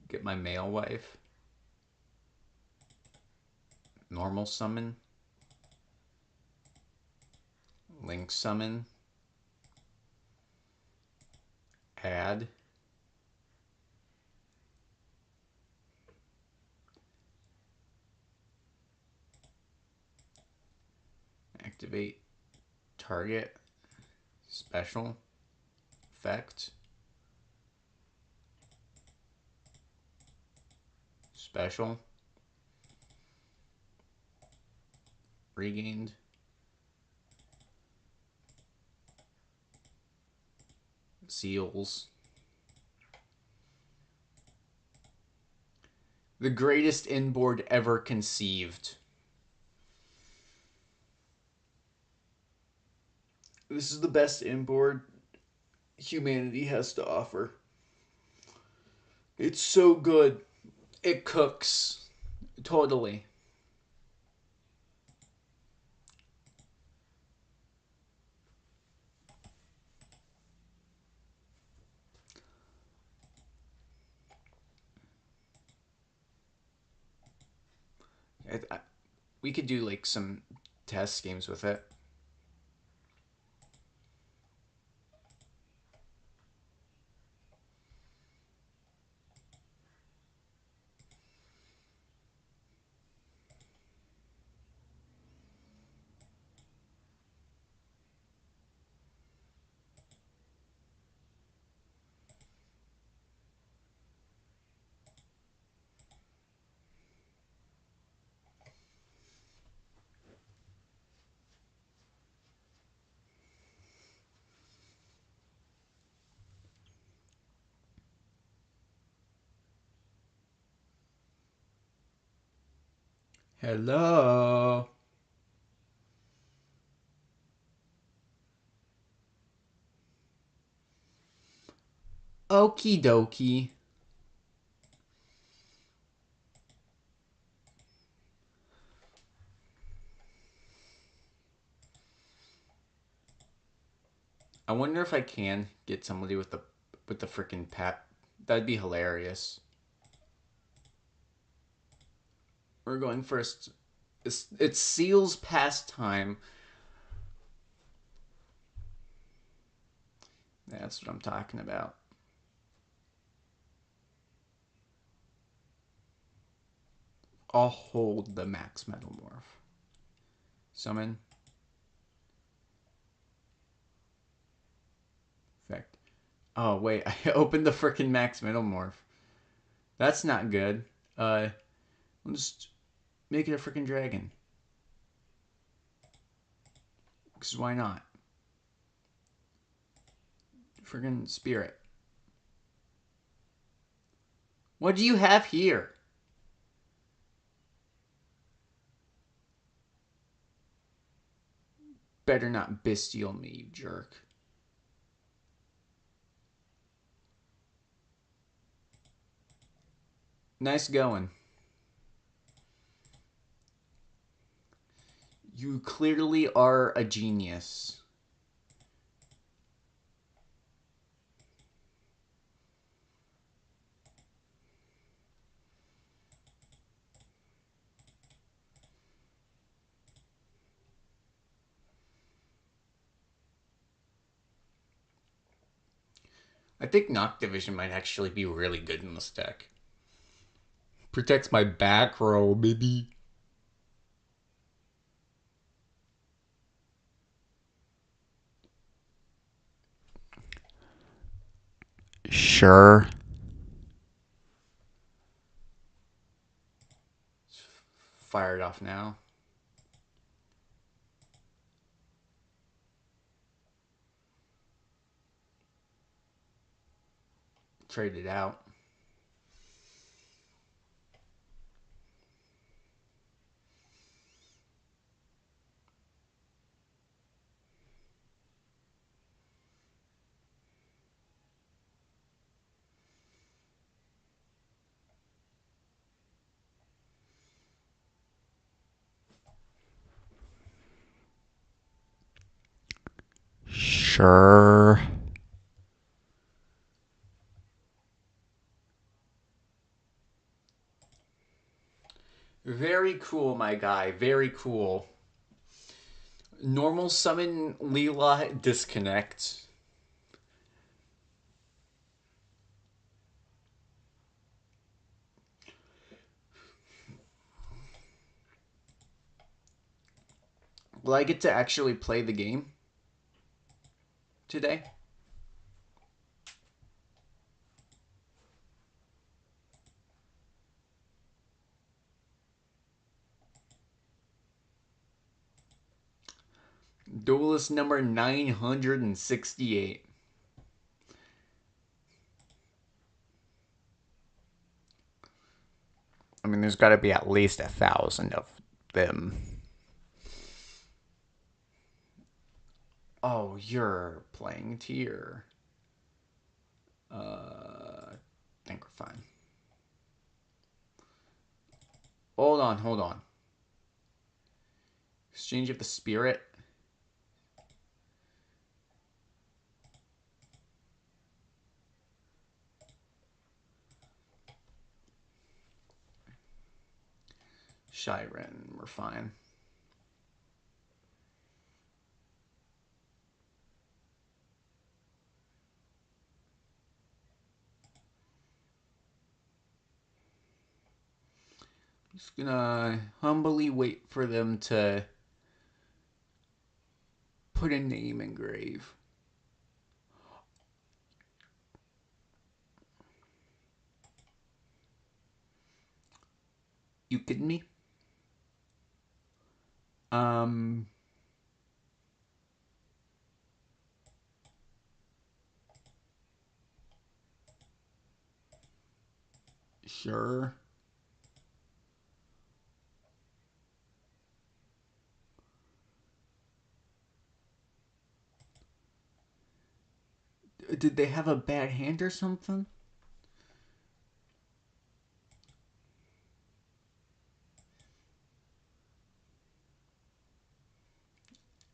Get my male wife. Normal summon. Link summon. Add. Activate target. Special. Effect. Special. Regained. Seals. The greatest inboard ever conceived. This is the best inboard humanity has to offer. It's so good. It cooks. Totally. We could do like some test games with it. Hello. Okie dokie. I wonder if I can get somebody with the freaking pep. That'd be hilarious. We're going first. It's Seal's pastime. That's what I'm talking about. I'll hold the max Metalmorph. Summon. Effect. Oh, wait. I opened the freaking max Metalmorph. That's not good. We'll just make it a freaking dragon. Because why not? Friggin' spirit. What do you have here? Better not Bystial me, you jerk. Nice going. You clearly are a genius. I think Knock Division might actually be really good in this deck. Protects my back row, baby. Sure. Fire it off now. Trade it out. Sure. Very cool, my guy. Very cool. Normal summon Leela disconnect. Will I get to actually play the game today? Duelist number 968. I mean, there's got to be at least 1,000 of them. Oh, you're playing tier. I think we're fine. Hold on, hold on. Exchange of the spirit. Shiren, we're fine. Just gonna humbly wait for them to put a name engrave. You kidding me? Sure. Did they have a bad hand or something?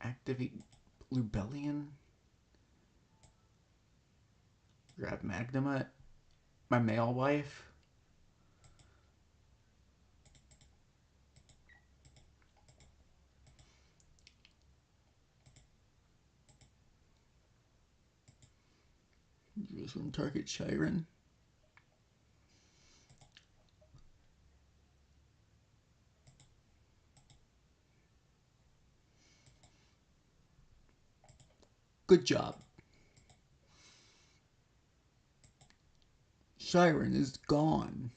Activate Lubellion? Grab Magnuma? My male wife? Use from target Shiren. Good job. Shiren is gone.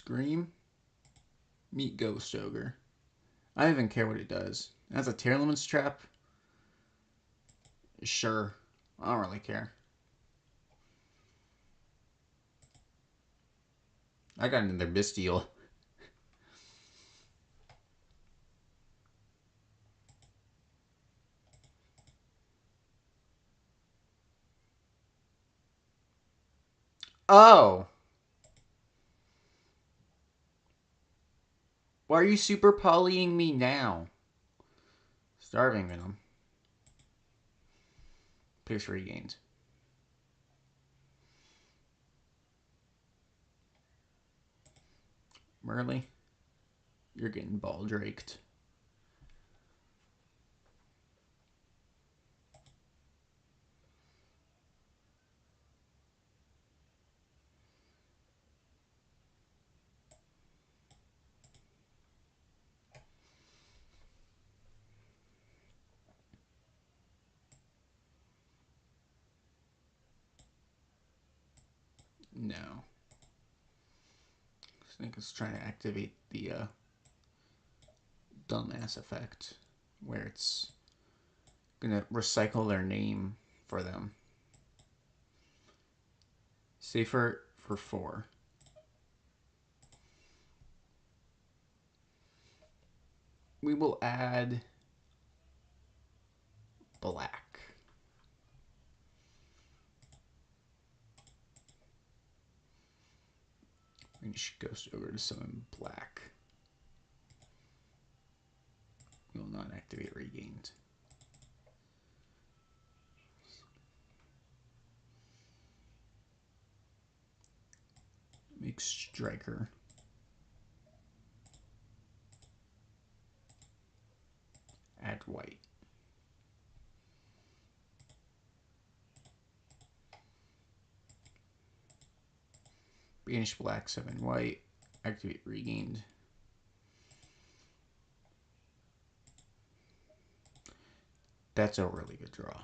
Scream. Meet Ghost Ogre. I don't even care what it does. It has a Tearlaman's Trap. Sure. I don't really care. I got another Bystial. Oh! Why are you super polying me now? Starving Venom. Pierce regained. Merly, you're getting ball draked. No. I think it's trying to activate the dumbass effect, where it's gonna recycle their name for them. Safer for 4. We will add black. Range Ghost Ogre to summon black. We will not activate regained. Make Striker. Add white. Banish black, 7 white. Activate regained. That's a really good draw.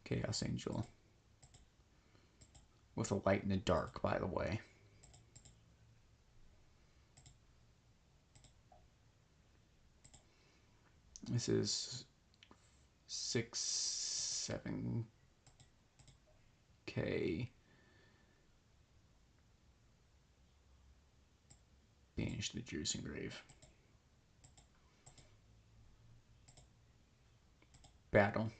Chaos Angel. With a light and a dark, by the way. This is 7K. Banish the Juicing Grave. Battle.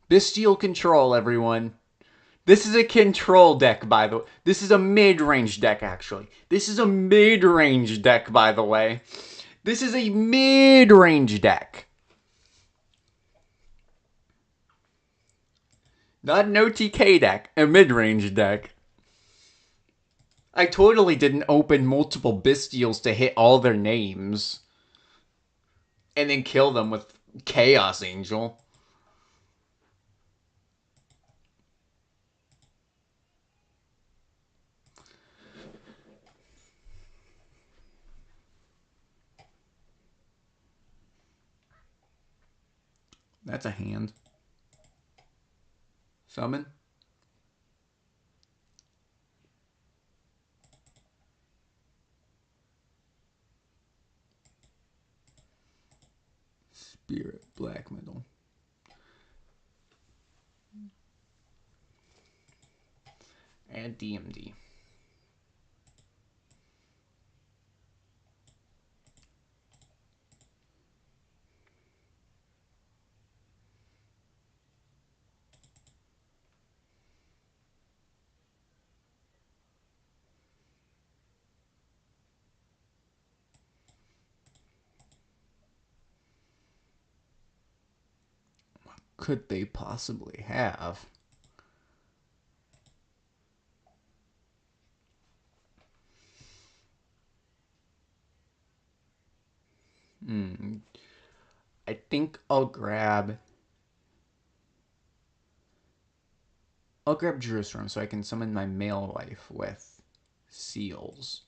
Bystial Control, everyone. This is a control deck, by the way. This is a mid-range deck, actually. This is a mid-range deck, by the way. This is a mid-range deck. Not an OTK deck, a mid-range deck. I totally didn't open multiple Bystials to hit all their names. And then kill them with Chaos Angel. That's a hand. Summon. Spirit Black Metal. And DMD. What could they possibly have? I think I'll grab I'll grab Jerusalem so I can summon my male wife with seals.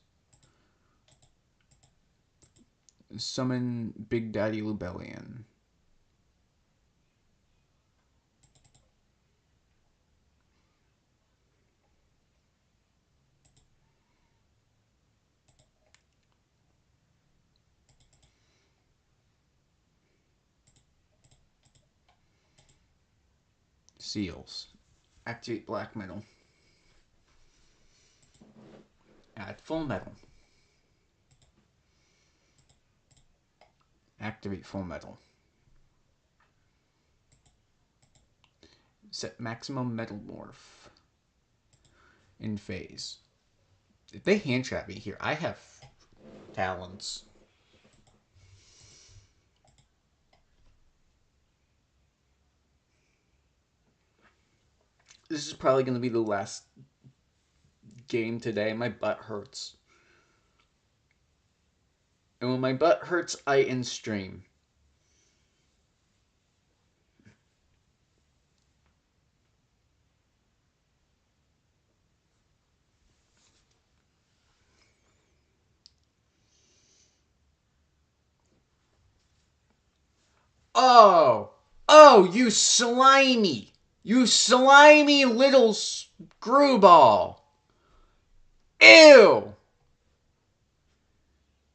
Summon Big Daddy Lubellian. Seals. Activate black metal. Add full metal. Activate full metal. Set maximum Metalmorph in phase. If they hand trap me here, I have talents. This is probably going to be the last game today. My butt hurts. And when my butt hurts, I end stream. Oh! Oh, you slimy! You slimy little screwball! Ew!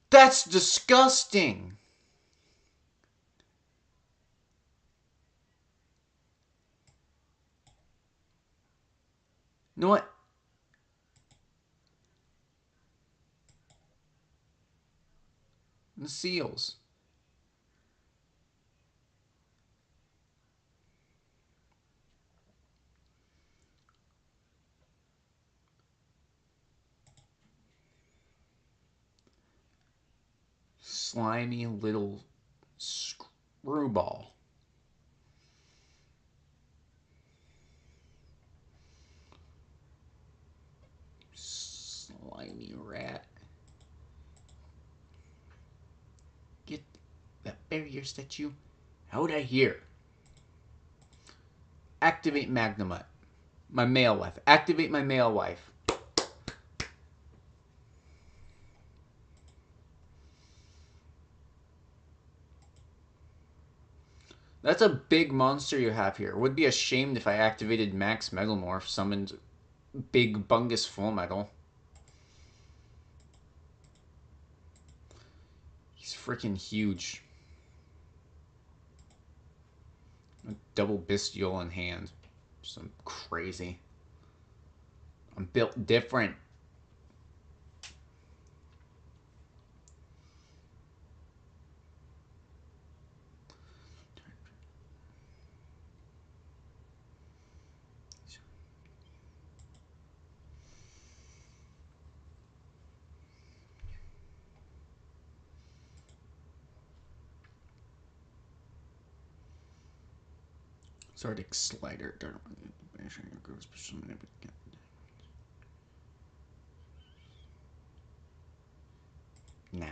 That's disgusting! You know what? The seals. Slimy little screwball. Slimy rat. Get that barrier statue out of here. Activate Magnemite. My male wife. Activate my male wife. That's a big monster you have here. Would be ashamed if I activated Max Metalmorph, summoned Big Bungus Full Metal. He's freaking huge. A double Bystial in hand. Some crazy. I'm built different. Zardic Slider. Nah.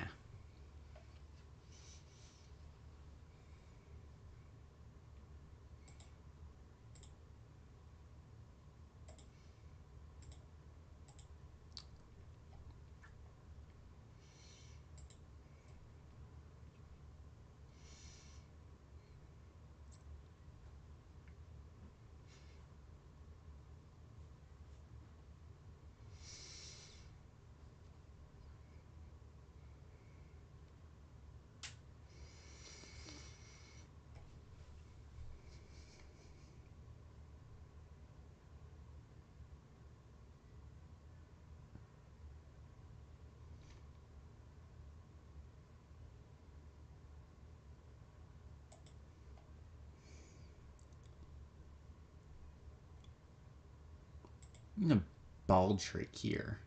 I'm gonna ball trick here.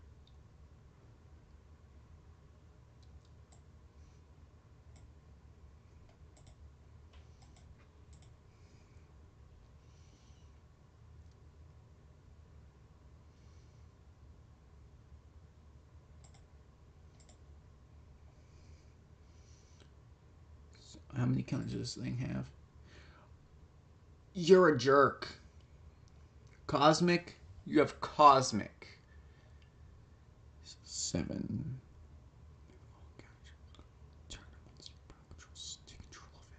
How many counters does this thing have? You're a jerk. Cosmic? You have Cosmic. 7. Take control of it.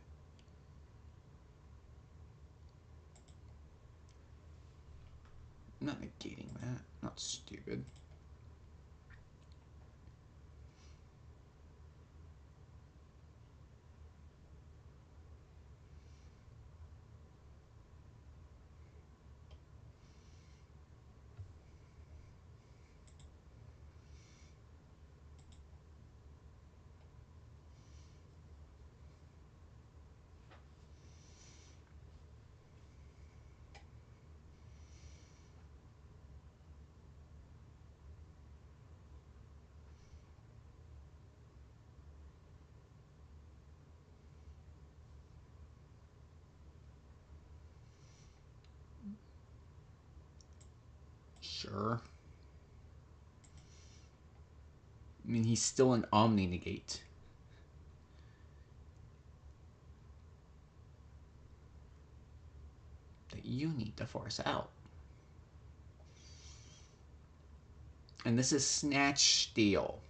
I'm not negating that. Not stupid. Sure. I mean, he's still an Omni Negate. That you need to force out. And this is Snatch Steal.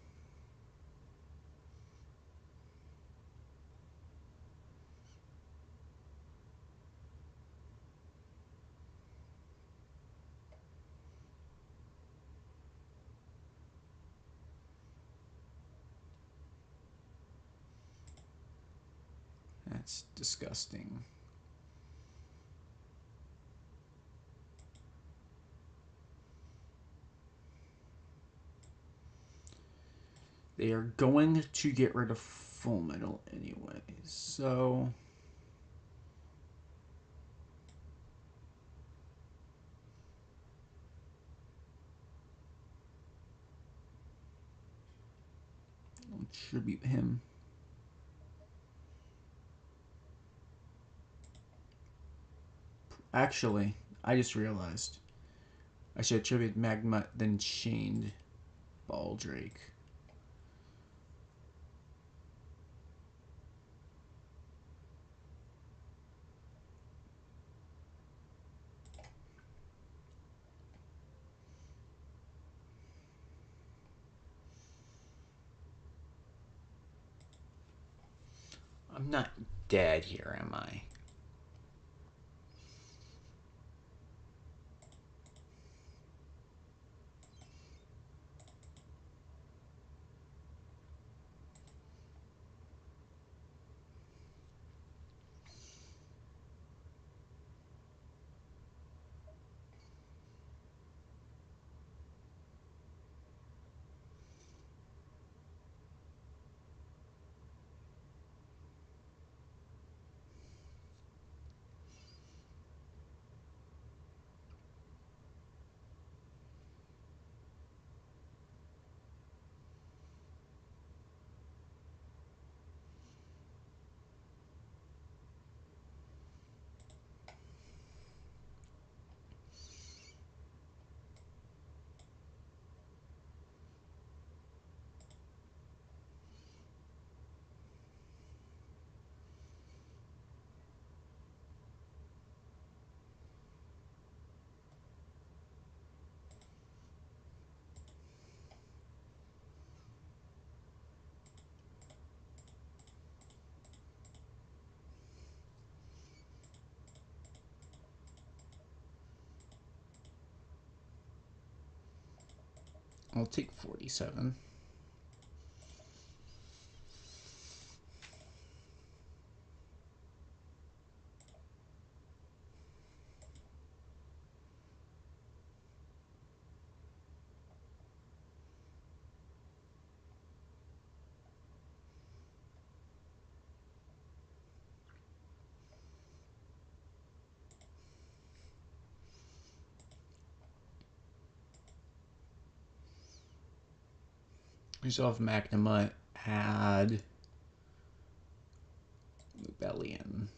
That's disgusting. They are going to get rid of Full Metal anyway, so... I'll tribute him. Actually, I just realized I should attribute Magma, then chained Baldrake. I'm not dead here, am I? I'll take 47. Resolve Magnemite, add Rebellion.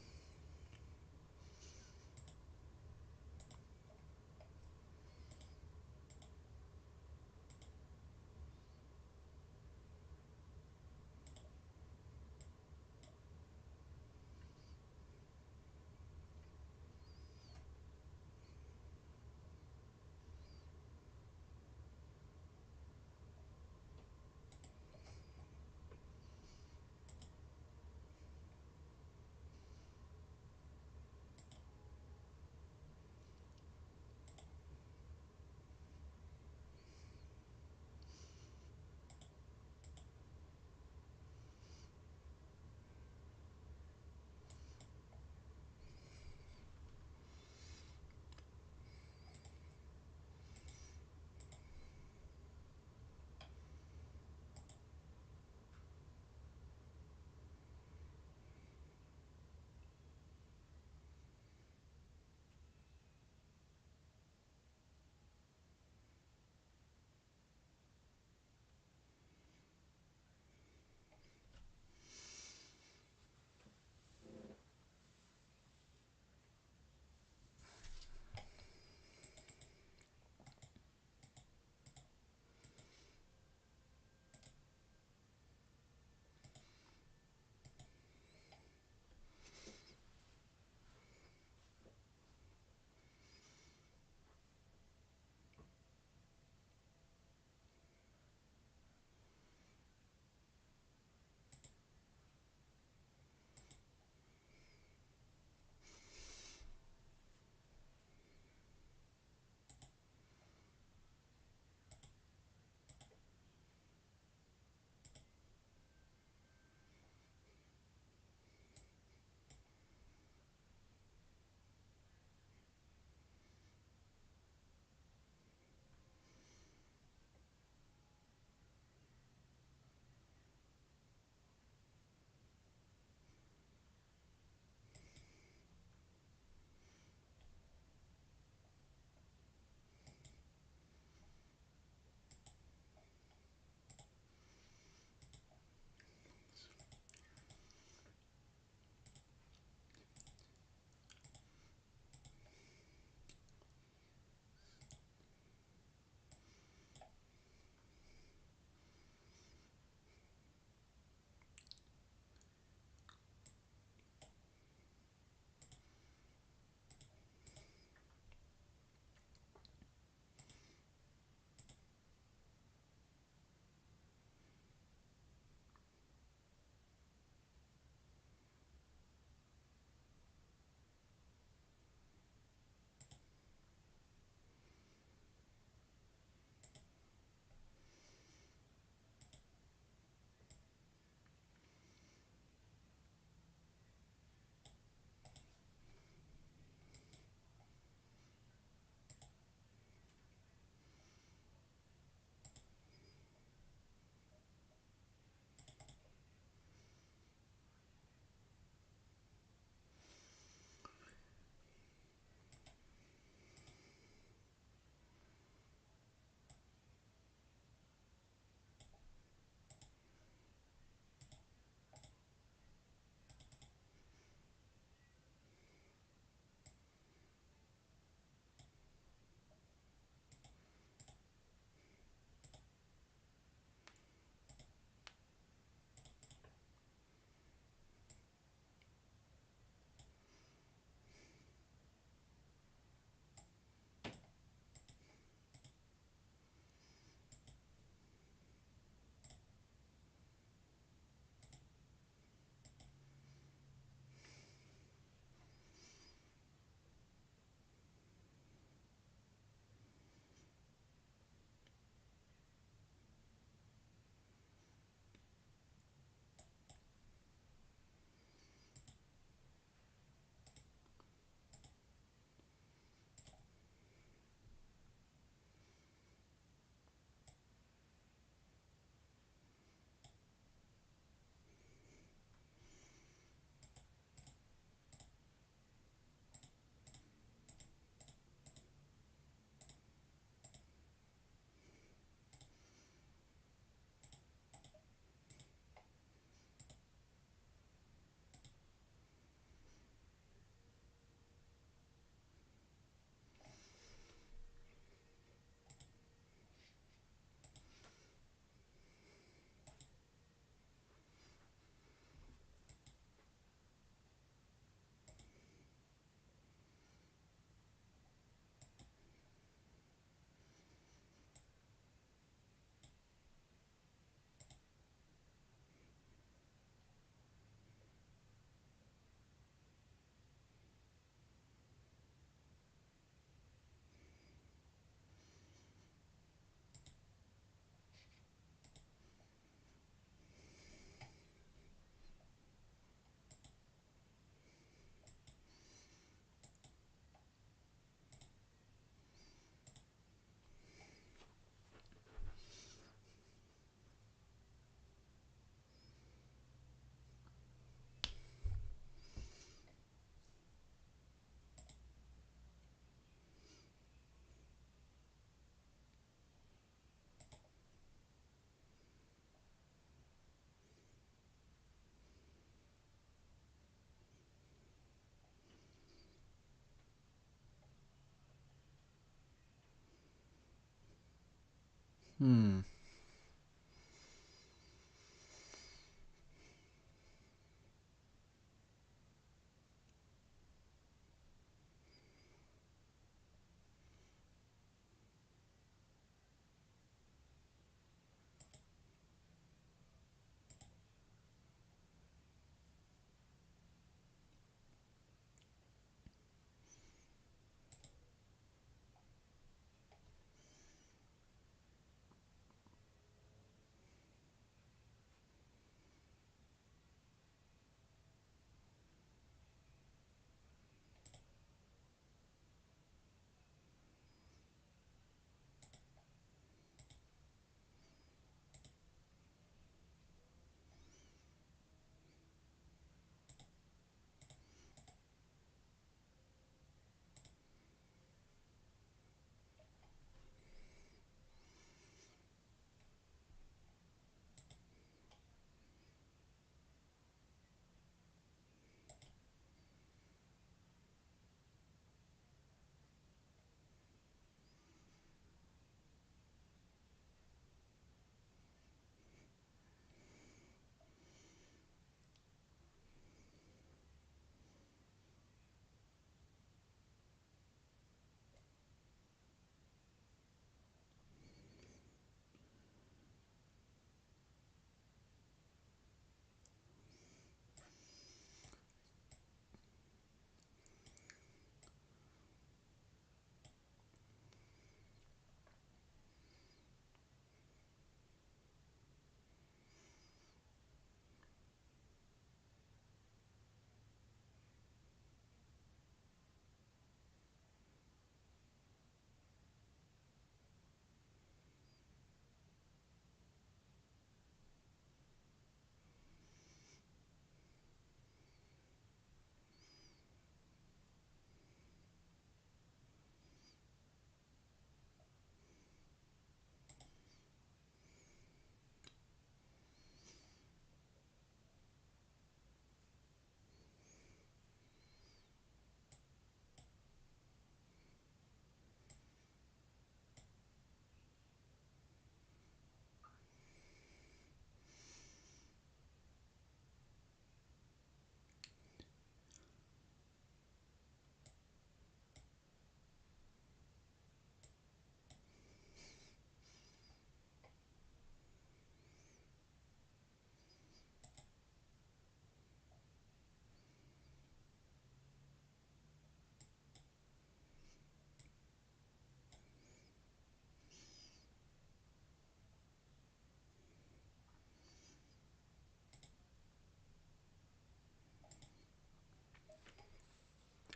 Hmm.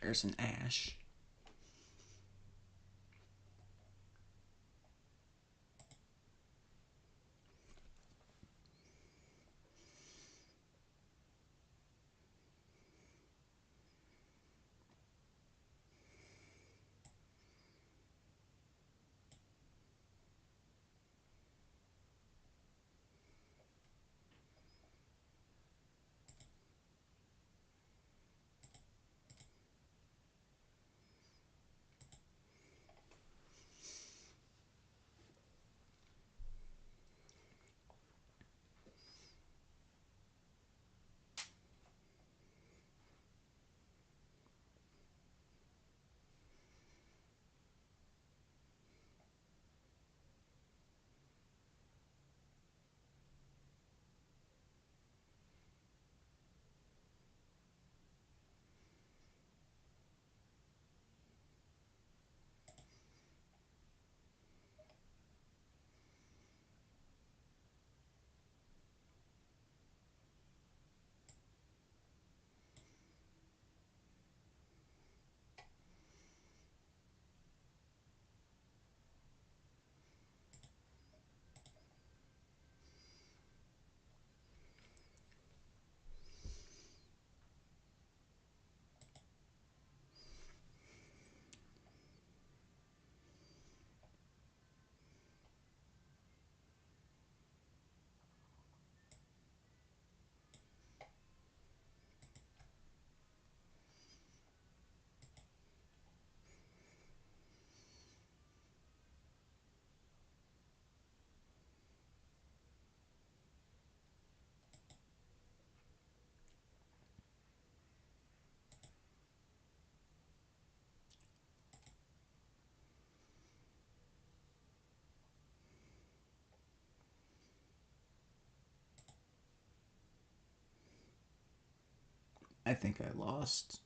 There's an ash. I think I lost.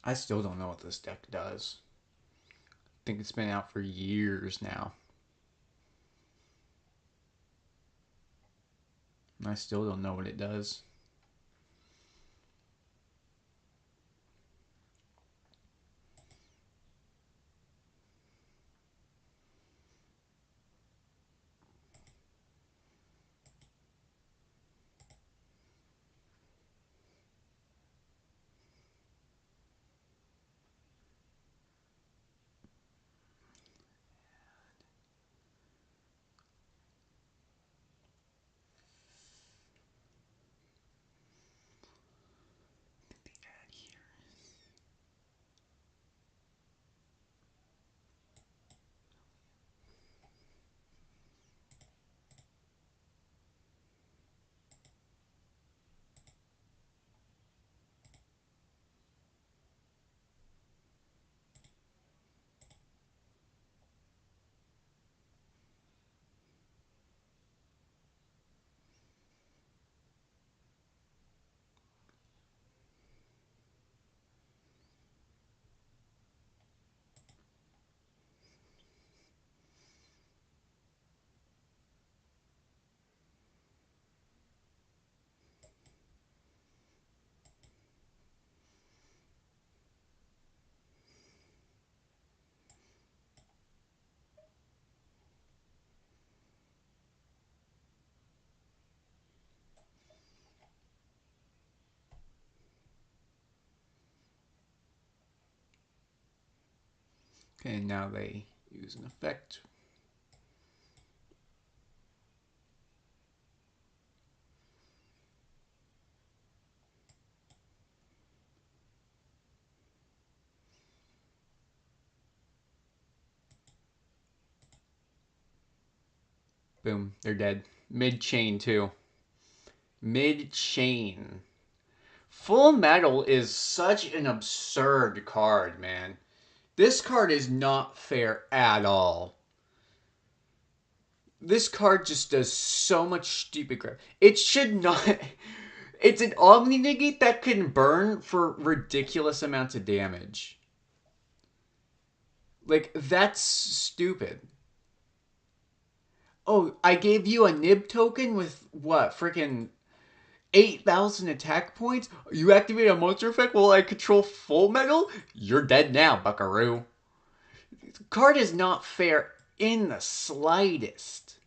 I still don't know what this deck does. I think it's been out for years now. I still don't know what it does. Okay, now they use an effect. Boom, they're dead. Mid-chain, too. Mid-chain. Full Metal is such an absurd card, man. This card is not fair at all. This card just does so much stupid crap. It should not... It's an Omni Negate that can burn for ridiculous amounts of damage. Like, that's stupid. Oh, I gave you a nib token with what? Freaking 8,000 attack points? You activate a monster effect while I control Full Metal? You're dead now, buckaroo. The card is not fair in the slightest.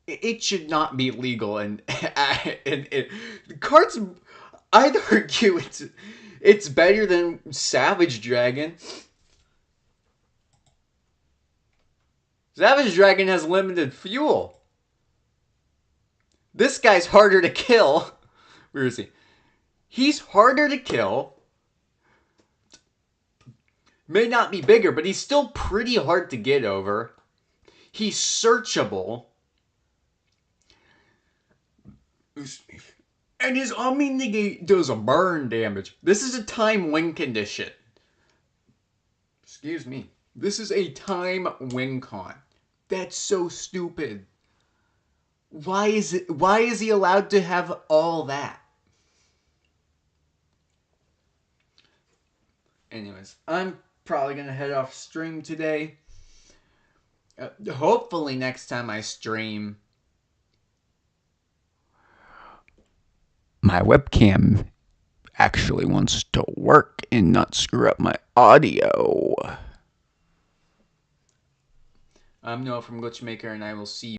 It should not be legal, and the cards. I'd argue it's better than Savage Dragon. Savage Dragon has limited fuel. This guy's harder to kill. Where is he? He's harder to kill. May not be bigger, but he's still pretty hard to get over. He's searchable. And his Omni Negate does a burn damage. This is a time win condition. Excuse me. This is a time win con. That's so stupid. Why is he allowed to have all that? Anyways, I'm probably gonna head off stream today. Hopefully next time I stream, my webcam actually wants to work and not screw up my audio. I'm Noah from Glitchmaker, and I will see you